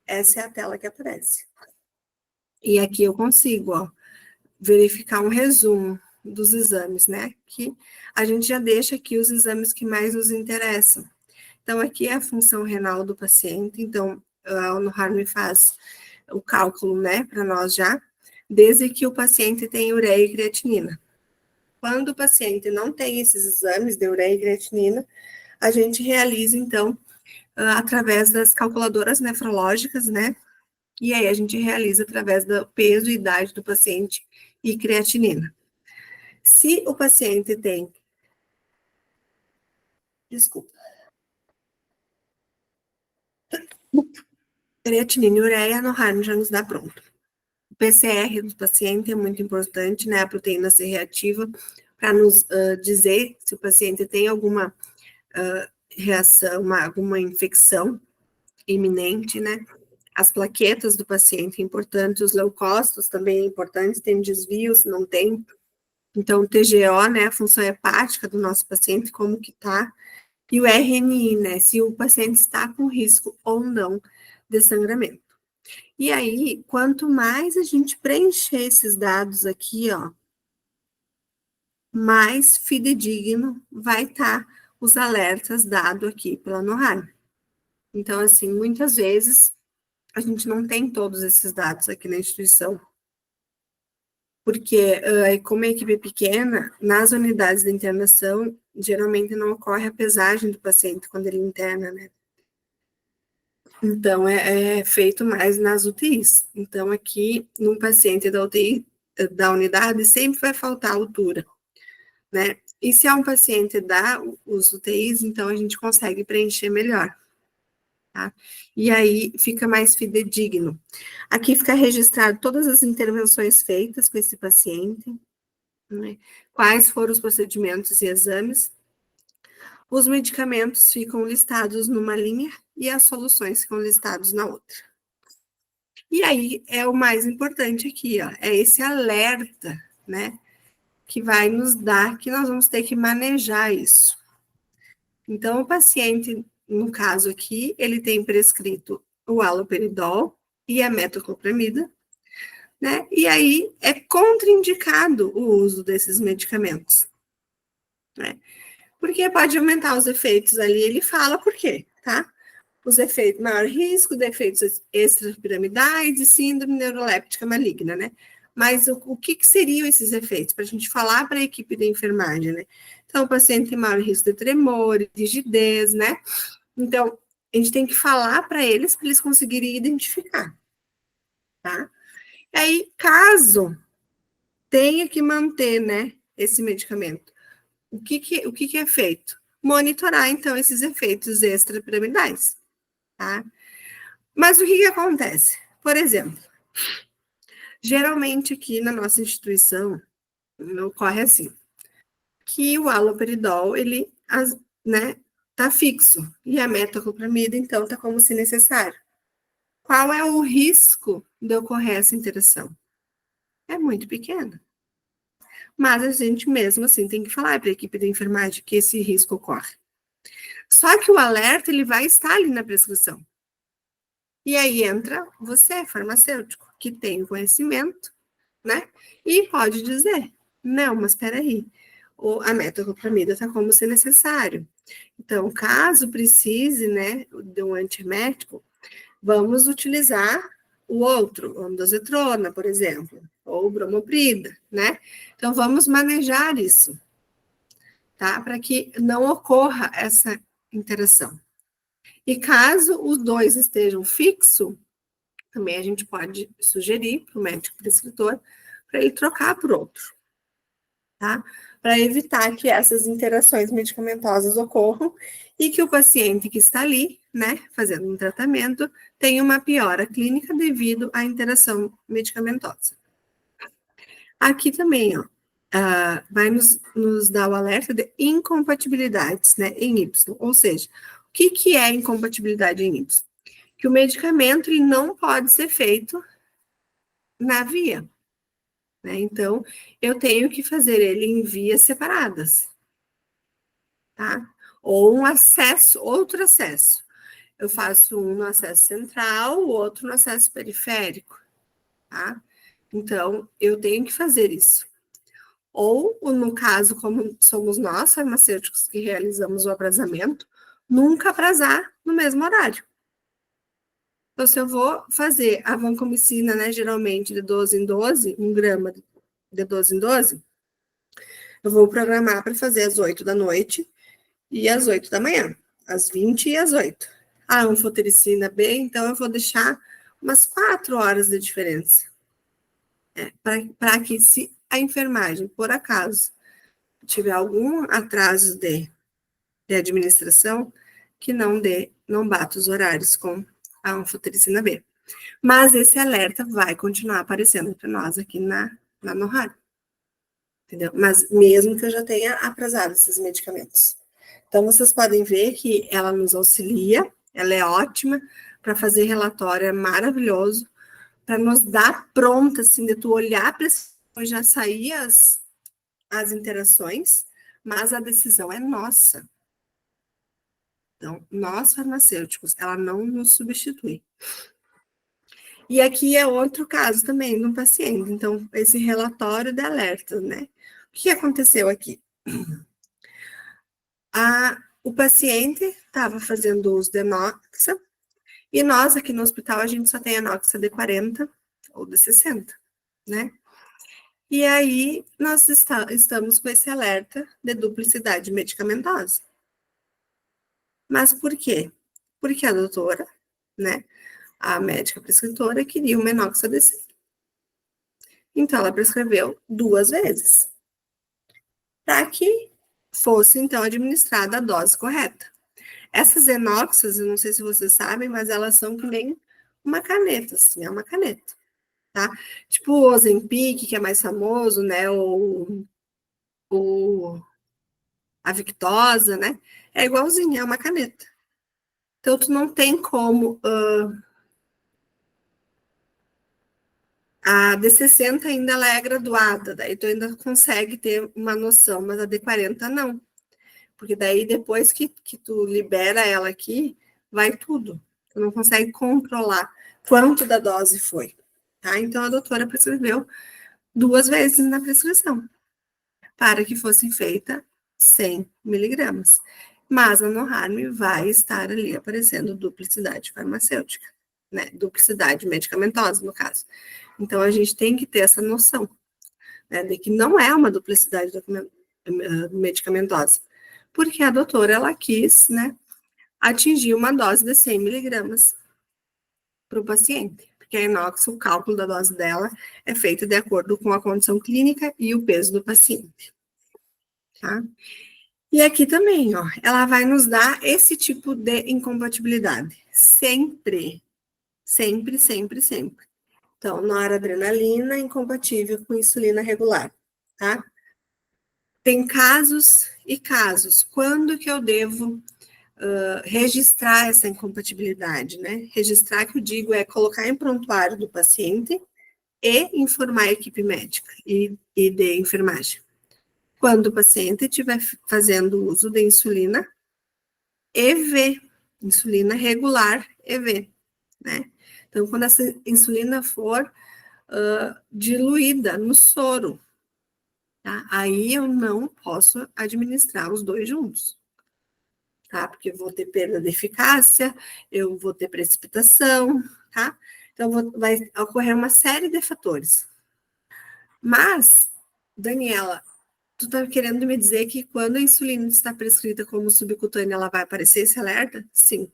essa é a tela que aparece. E aqui eu consigo, ó, verificar um resumo dos exames, né? Que a gente já deixa aqui os exames que mais nos interessam. Então, aqui é a função renal do paciente. Então, a ONUHARM faz o cálculo, né, para nós já, desde que o paciente tem ureia e creatinina. Quando o paciente não tem esses exames de ureia e creatinina, a gente realiza, então, através das calculadoras nefrológicas, né? E aí a gente realiza através do peso e idade do paciente e creatinina. Se o paciente tem, desculpa, creatinina e ureia, no HARM já nos dá pronto. O PCR do paciente é muito importante, né? A proteína C reativa, para nos dizer se o paciente tem alguma reação, alguma infecção iminente, né? As plaquetas do paciente é importante, os leucócitos também é importante, tem desvios, não tem. Então, o TGO, né, a função hepática do nosso paciente, como que tá, e o RNI, né, se o paciente está com risco ou não de sangramento. E aí, quanto mais a gente preencher esses dados aqui, ó, mais fidedigno vai estar os alertas dados aqui pela NORAM. Então, assim, muitas vezes a gente não tem todos esses dados aqui na instituição, porque como a equipe é pequena, nas unidades de internação, geralmente não ocorre a pesagem do paciente quando ele interna, né? Então, é feito mais nas UTIs. Então, aqui, num paciente da UTI, da unidade, sempre vai faltar altura, né? E se é um paciente da os UTIs, então a gente consegue preencher melhor. Tá? E aí fica mais fidedigno. Aqui fica registrado todas as intervenções feitas com esse paciente, né? Quais foram os procedimentos e exames. Os medicamentos ficam listados numa linha e as soluções ficam listadas na outra. E aí é o mais importante aqui, ó, é esse alerta, né? Que vai nos dar que nós vamos ter que manejar isso. Então, o paciente, no caso aqui, ele tem prescrito o haloperidol e a metoclopramida, né? E aí é contraindicado o uso desses medicamentos, né? Porque pode aumentar os efeitos ali, ele fala por quê, tá? Os efeitos, maior risco de efeitos extrapiramidais e síndrome neuroléptica maligna, né? Mas o que seriam esses efeitos? Para a gente falar para a equipe de enfermagem, né? Então, o paciente tem maior risco de tremor, rigidez, né? Então, a gente tem que falar para eles conseguirem identificar, tá? E aí, caso tenha que manter, né, esse medicamento, o que é feito? Monitorar, então, esses efeitos extrapiramidais, tá? Mas o que acontece? Por exemplo, geralmente aqui na nossa instituição, ocorre assim, que o haloperidol, ele, né, tá fixo, e a metoclopramida, então, tá como se necessário. Qual é o risco de ocorrer essa interação? É muito pequeno. Mas a gente mesmo assim tem que falar para a equipe de enfermagem que esse risco ocorre. Só que o alerta ele vai estar ali na prescrição. E aí entra você, farmacêutico, que tem o conhecimento, né? E pode dizer, não, mas espera aí, a metoclopramida está como se necessário. Então, caso precise, né, de um antiemético, vamos utilizar o outro, ondansetrona, por exemplo, ou bromoprida, né? Então, vamos manejar isso, tá? Para que não ocorra essa interação. E caso os dois estejam fixos, também a gente pode sugerir para o médico prescritor para ele trocar por outro, tá? Para evitar que essas interações medicamentosas ocorram e que o paciente que está ali, né, fazendo um tratamento, tenha uma piora clínica devido à interação medicamentosa. Aqui também, ó, vai nos dar o alerta de incompatibilidades, né, em Y, ou seja, o que é incompatibilidade em Y? Que o medicamento ele não pode ser feito na via, né, então eu tenho que fazer ele em vias separadas, tá? Ou um acesso, outro acesso. Eu faço um no acesso central, o outro no acesso periférico, tá? Então, eu tenho que fazer isso. Ou, no caso, como somos nós, farmacêuticos, que realizamos o aprasamento, nunca aprazar no mesmo horário. Então, se eu vou fazer a vancomicina, né, geralmente de 12 em 12, 1 grama de 12 em 12, eu vou programar para fazer às 8 da noite e às 8 da manhã, às 20 e às 8. A anfotericina B, então eu vou deixar umas 4 horas de diferença. Para que, se a enfermagem, por acaso, tiver algum atraso de administração, que não bata os horários com a anfotericina B. Mas esse alerta vai continuar aparecendo para nós aqui na NOHAD. Entendeu? Mas mesmo que eu já tenha atrasado esses medicamentos. Então, vocês podem ver que ela nos auxilia, ela é ótima para fazer relatório, é maravilhoso, para nos dar pronta, assim, de tu olhar para já sair as interações, mas a decisão é nossa. Então, nós farmacêuticos, ela não nos substitui. E aqui é outro caso também de um paciente. Então, esse relatório de alerta, né? O que aconteceu aqui? O paciente estava fazendo uso de Enoxa, e nós aqui no hospital a gente só tem Enoxa de 40 ou de 60, né? E aí nós estamos com esse alerta de duplicidade medicamentosa. Mas por quê? Porque a doutora, né, a médica prescritora, queria uma Enoxa de 100. Então ela prescreveu 2 vezes, para que fosse então administrada a dose correta. Essas enoxas, eu não sei se vocês sabem, mas elas são que nem uma caneta, assim, é uma caneta, tá? Tipo o Ozempic, que é mais famoso, né? A Victoza, né? É igualzinho, é uma caneta. Então, tu não tem como... a D60 ainda ela é graduada, daí tu ainda consegue ter uma noção, mas a D40 não. Porque daí, depois que tu libera ela aqui, vai tudo. Tu não consegue controlar quanto da dose foi. Tá? Então, a doutora prescreveu 2 vezes na prescrição, para que fosse feita 100 miligramas. Mas a NoHarm vai estar ali aparecendo duplicidade farmacêutica, né? Duplicidade medicamentosa, no caso. Então, a gente tem que ter essa noção, né, de que não é uma duplicidade medicamentosa, porque a doutora, ela quis, né, atingir uma dose de 100 miligramas para o paciente, porque a inox, o cálculo da dose dela é feito de acordo com a condição clínica e o peso do paciente, tá? E aqui também, ó, ela vai nos dar esse tipo de incompatibilidade, sempre, sempre, sempre, sempre. Então, noradrenalina incompatível com insulina regular, tá? Tem casos e casos. Quando que eu devo registrar essa incompatibilidade, né? Registrar, que eu digo, é colocar em prontuário do paciente e informar a equipe médica e de enfermagem. Quando o paciente estiver fazendo uso de insulina EV, insulina regular EV, né? Então, quando essa insulina for diluída no soro, tá? Aí eu não posso administrar os 2 juntos, tá? Porque eu vou ter perda de eficácia, eu vou ter precipitação, tá? Então, vai ocorrer uma série de fatores. Mas, Daniela, tu tá querendo me dizer que quando a insulina está prescrita como subcutânea, ela vai aparecer esse alerta? Sim,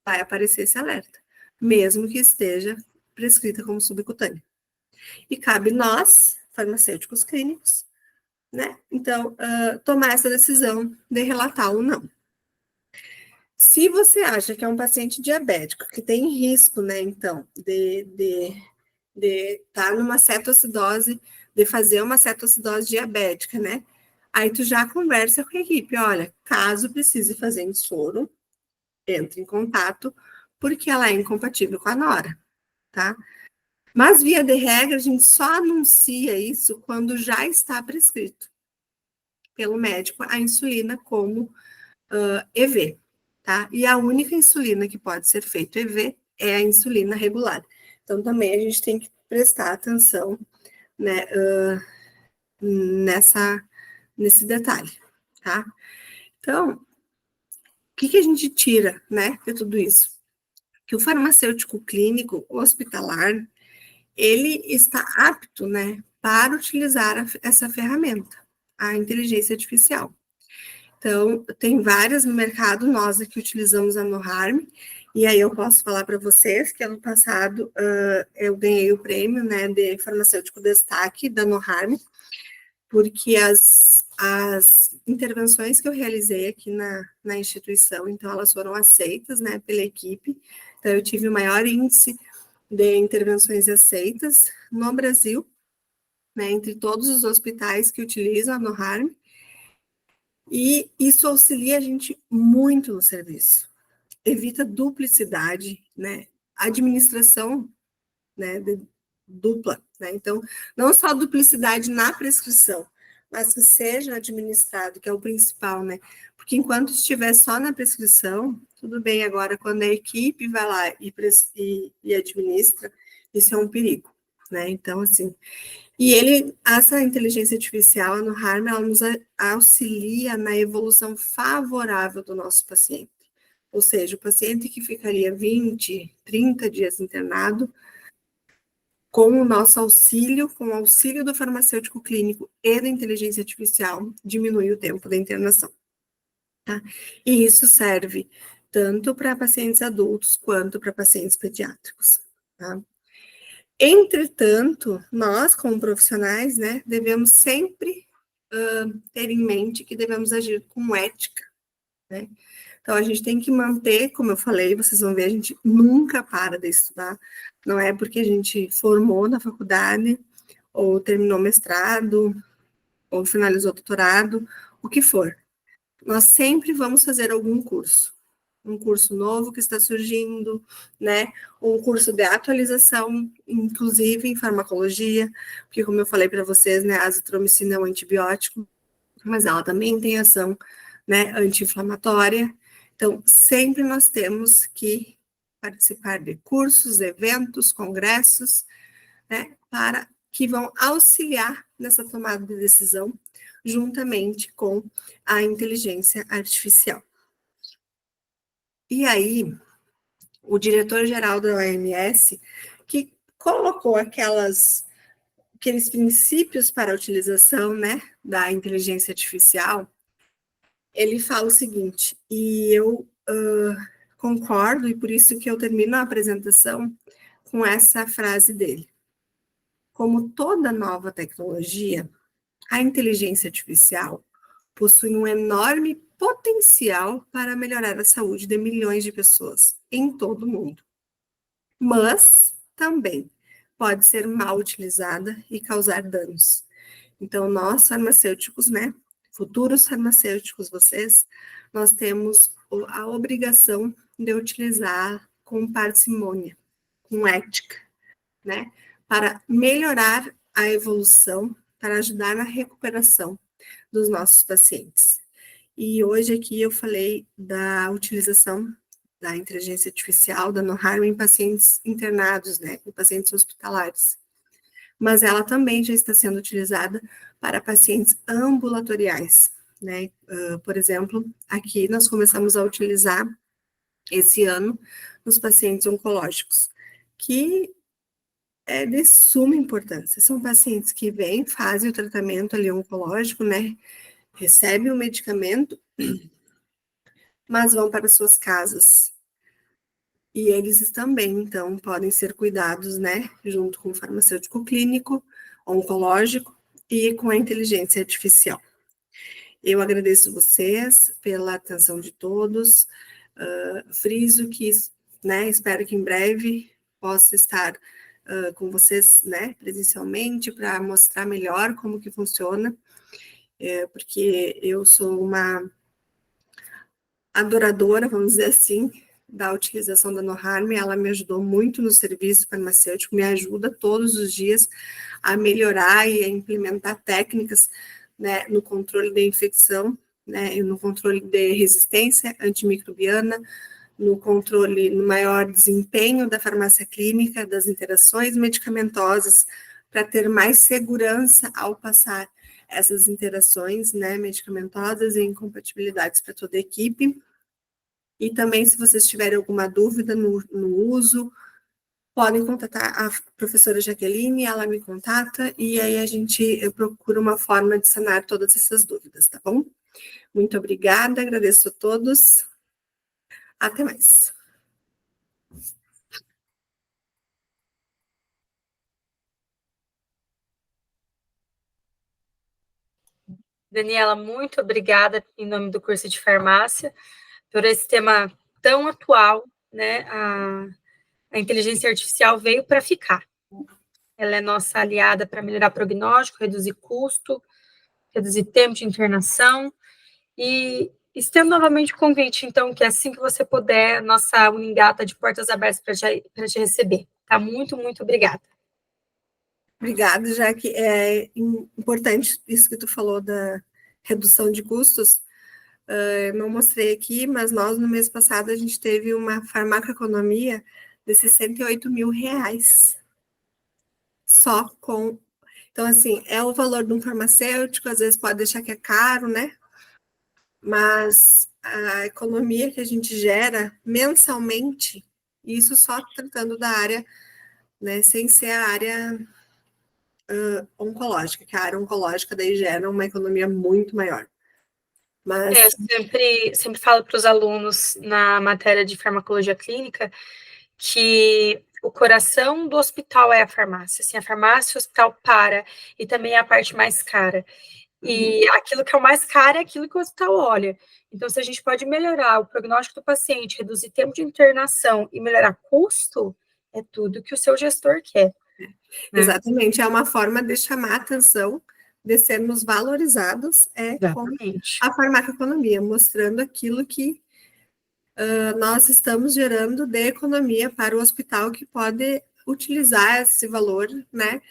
vai aparecer esse alerta, mesmo que esteja prescrita como subcutânea. E cabe nós, farmacêuticos clínicos, né? Então, tomar essa decisão de relatar ou não. Se você acha que é um paciente diabético que tem risco, né, então, de estar numa cetoacidose, de fazer uma cetoacidose diabética, né? Aí tu já conversa com a equipe, olha, caso precise fazer em soro, entre em contato, porque ela é incompatível com a nora, tá? Mas, via de regra, a gente só anuncia isso quando já está prescrito pelo médico a insulina como EV, tá? E a única insulina que pode ser feito EV é a insulina regular. Então, também a gente tem que prestar atenção, né, nesse detalhe, tá? Então, o que a gente tira, né, de tudo isso? Que o farmacêutico clínico hospitalar, ele está apto, né, para utilizar essa ferramenta, a inteligência artificial. Então, tem várias no mercado, nós aqui utilizamos a NoHarm, e aí eu posso falar para vocês que ano passado eu ganhei o prêmio, né, de farmacêutico destaque da NoHarm, porque as intervenções que eu realizei aqui na instituição, então elas foram aceitas, né, pela equipe, então eu tive o maior índice de intervenções aceitas no Brasil, né, entre todos os hospitais que utilizam a NoHarm, e isso auxilia a gente muito no serviço. Evita duplicidade, né? Administração, né, dupla, né? Então, não só duplicidade na prescrição, mas que seja administrado, que é o principal, né? Porque enquanto estiver só na prescrição, tudo bem. Agora, quando a equipe vai lá e administra, isso é um perigo, né? Então, assim, essa inteligência artificial, no HARM, ela nos auxilia na evolução favorável do nosso paciente. Ou seja, o paciente que ficaria 20, 30 dias internado, com o nosso auxílio, com o auxílio do farmacêutico clínico e da inteligência artificial, diminui o tempo da internação. Tá? E isso serve tanto para pacientes adultos quanto para pacientes pediátricos. Tá? Entretanto, nós, como profissionais, né, devemos sempre ter em mente que devemos agir com ética, né? Então, a gente tem que manter, como eu falei, vocês vão ver, a gente nunca para de estudar. Não é porque a gente formou na faculdade, ou terminou mestrado, ou finalizou doutorado, o que for. Nós sempre vamos fazer algum curso. Um curso novo que está surgindo, né? Um curso de atualização, inclusive em farmacologia, porque, como eu falei para vocês, né, a azitromicina é um antibiótico, mas ela também tem ação, né, anti-inflamatória. Então, sempre nós temos que participar de cursos, eventos, congressos, né, para que vão auxiliar nessa tomada de decisão, juntamente com a inteligência artificial. E aí, o diretor-geral da OMS, que colocou aqueles princípios para a utilização, né, da inteligência artificial, ele fala o seguinte, e eu concordo, e por isso que eu termino a apresentação com essa frase dele. Como toda nova tecnologia, a inteligência artificial possui um enorme potencial para melhorar a saúde de milhões de pessoas em todo o mundo. Mas também pode ser mal utilizada e causar danos. Então, nós farmacêuticos, né, futuros farmacêuticos, vocês, nós temos a obrigação de utilizar com parcimônia, com ética, né, para melhorar a evolução, para ajudar na recuperação dos nossos pacientes. E hoje aqui eu falei da utilização da inteligência artificial, da NoHarm, em pacientes internados, né, em pacientes hospitalares. Mas ela também já está sendo utilizada para pacientes ambulatoriais, né? Por exemplo, aqui nós começamos a utilizar esse ano nos pacientes oncológicos, que é de suma importância. São pacientes que vêm, fazem o tratamento ali oncológico, né? Recebem o medicamento, mas vão para suas casas. E eles também, então, podem ser cuidados, né? Junto com o farmacêutico clínico, oncológico e com a inteligência artificial. Eu agradeço vocês pela atenção de todos. Friso que, né? Espero que em breve possa estar com vocês, né, presencialmente, para mostrar melhor como que funciona, porque eu sou uma adoradora, vamos dizer assim, da utilização da NoHarm, ela me ajudou muito no serviço farmacêutico, me ajuda todos os dias a melhorar e a implementar técnicas, né, no controle da infecção, né, no controle de resistência antimicrobiana, no controle, no maior desempenho da farmácia clínica, das interações medicamentosas, para ter mais segurança ao passar essas interações, né, medicamentosas e incompatibilidades para toda a equipe. E também, se vocês tiverem alguma dúvida no uso, podem contatar a professora Jaqueline, ela me contata, e aí eu procuro uma forma de sanar todas essas dúvidas, tá bom? Muito obrigada, agradeço a todos. Até mais. Daniela, muito obrigada em nome do curso de farmácia por esse tema tão atual, né? A inteligência artificial veio para ficar. Ela é nossa aliada para melhorar prognóstico, reduzir custo, reduzir tempo de internação. E estendo novamente o convite, então, que assim que você puder, nossa Uningá está de portas abertas para te receber. Tá? Muito, muito obrigada. Obrigada, já que é importante isso que tu falou da redução de custos. Não mostrei aqui, mas nós, no mês passado, a gente teve uma farmacoeconomia de 68 mil reais. Só com... Então, assim, é o valor de um farmacêutico, às vezes pode deixar que é caro, né? Mas a economia que a gente gera mensalmente, isso só tratando da área, né, sem ser a área oncológica, que a área oncológica daí gera uma economia muito maior. Mas... Eu sempre falo para os alunos na matéria de farmacologia clínica que o coração do hospital é a farmácia. Assim, a farmácia, o hospital para, e também é a parte mais cara. E aquilo que é o mais caro é aquilo que o hospital olha. Então, se a gente pode melhorar o prognóstico do paciente, reduzir tempo de internação e melhorar custo, é tudo que o seu gestor quer. Né? Exatamente, é uma forma de chamar a atenção, de sermos valorizados com a farmacoeconomia, mostrando aquilo que nós estamos gerando de economia para o hospital, que pode utilizar esse valor, né,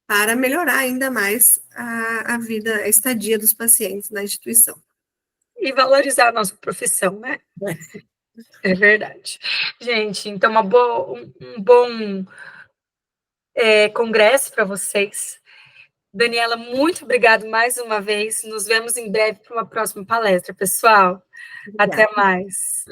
para melhorar ainda mais a vida, a estadia dos pacientes na instituição. E valorizar a nossa profissão, né? É verdade. Gente, então um bom congresso para vocês. Daniela, muito obrigada mais uma vez. Nos vemos em breve para uma próxima palestra, pessoal. Obrigada. Até mais.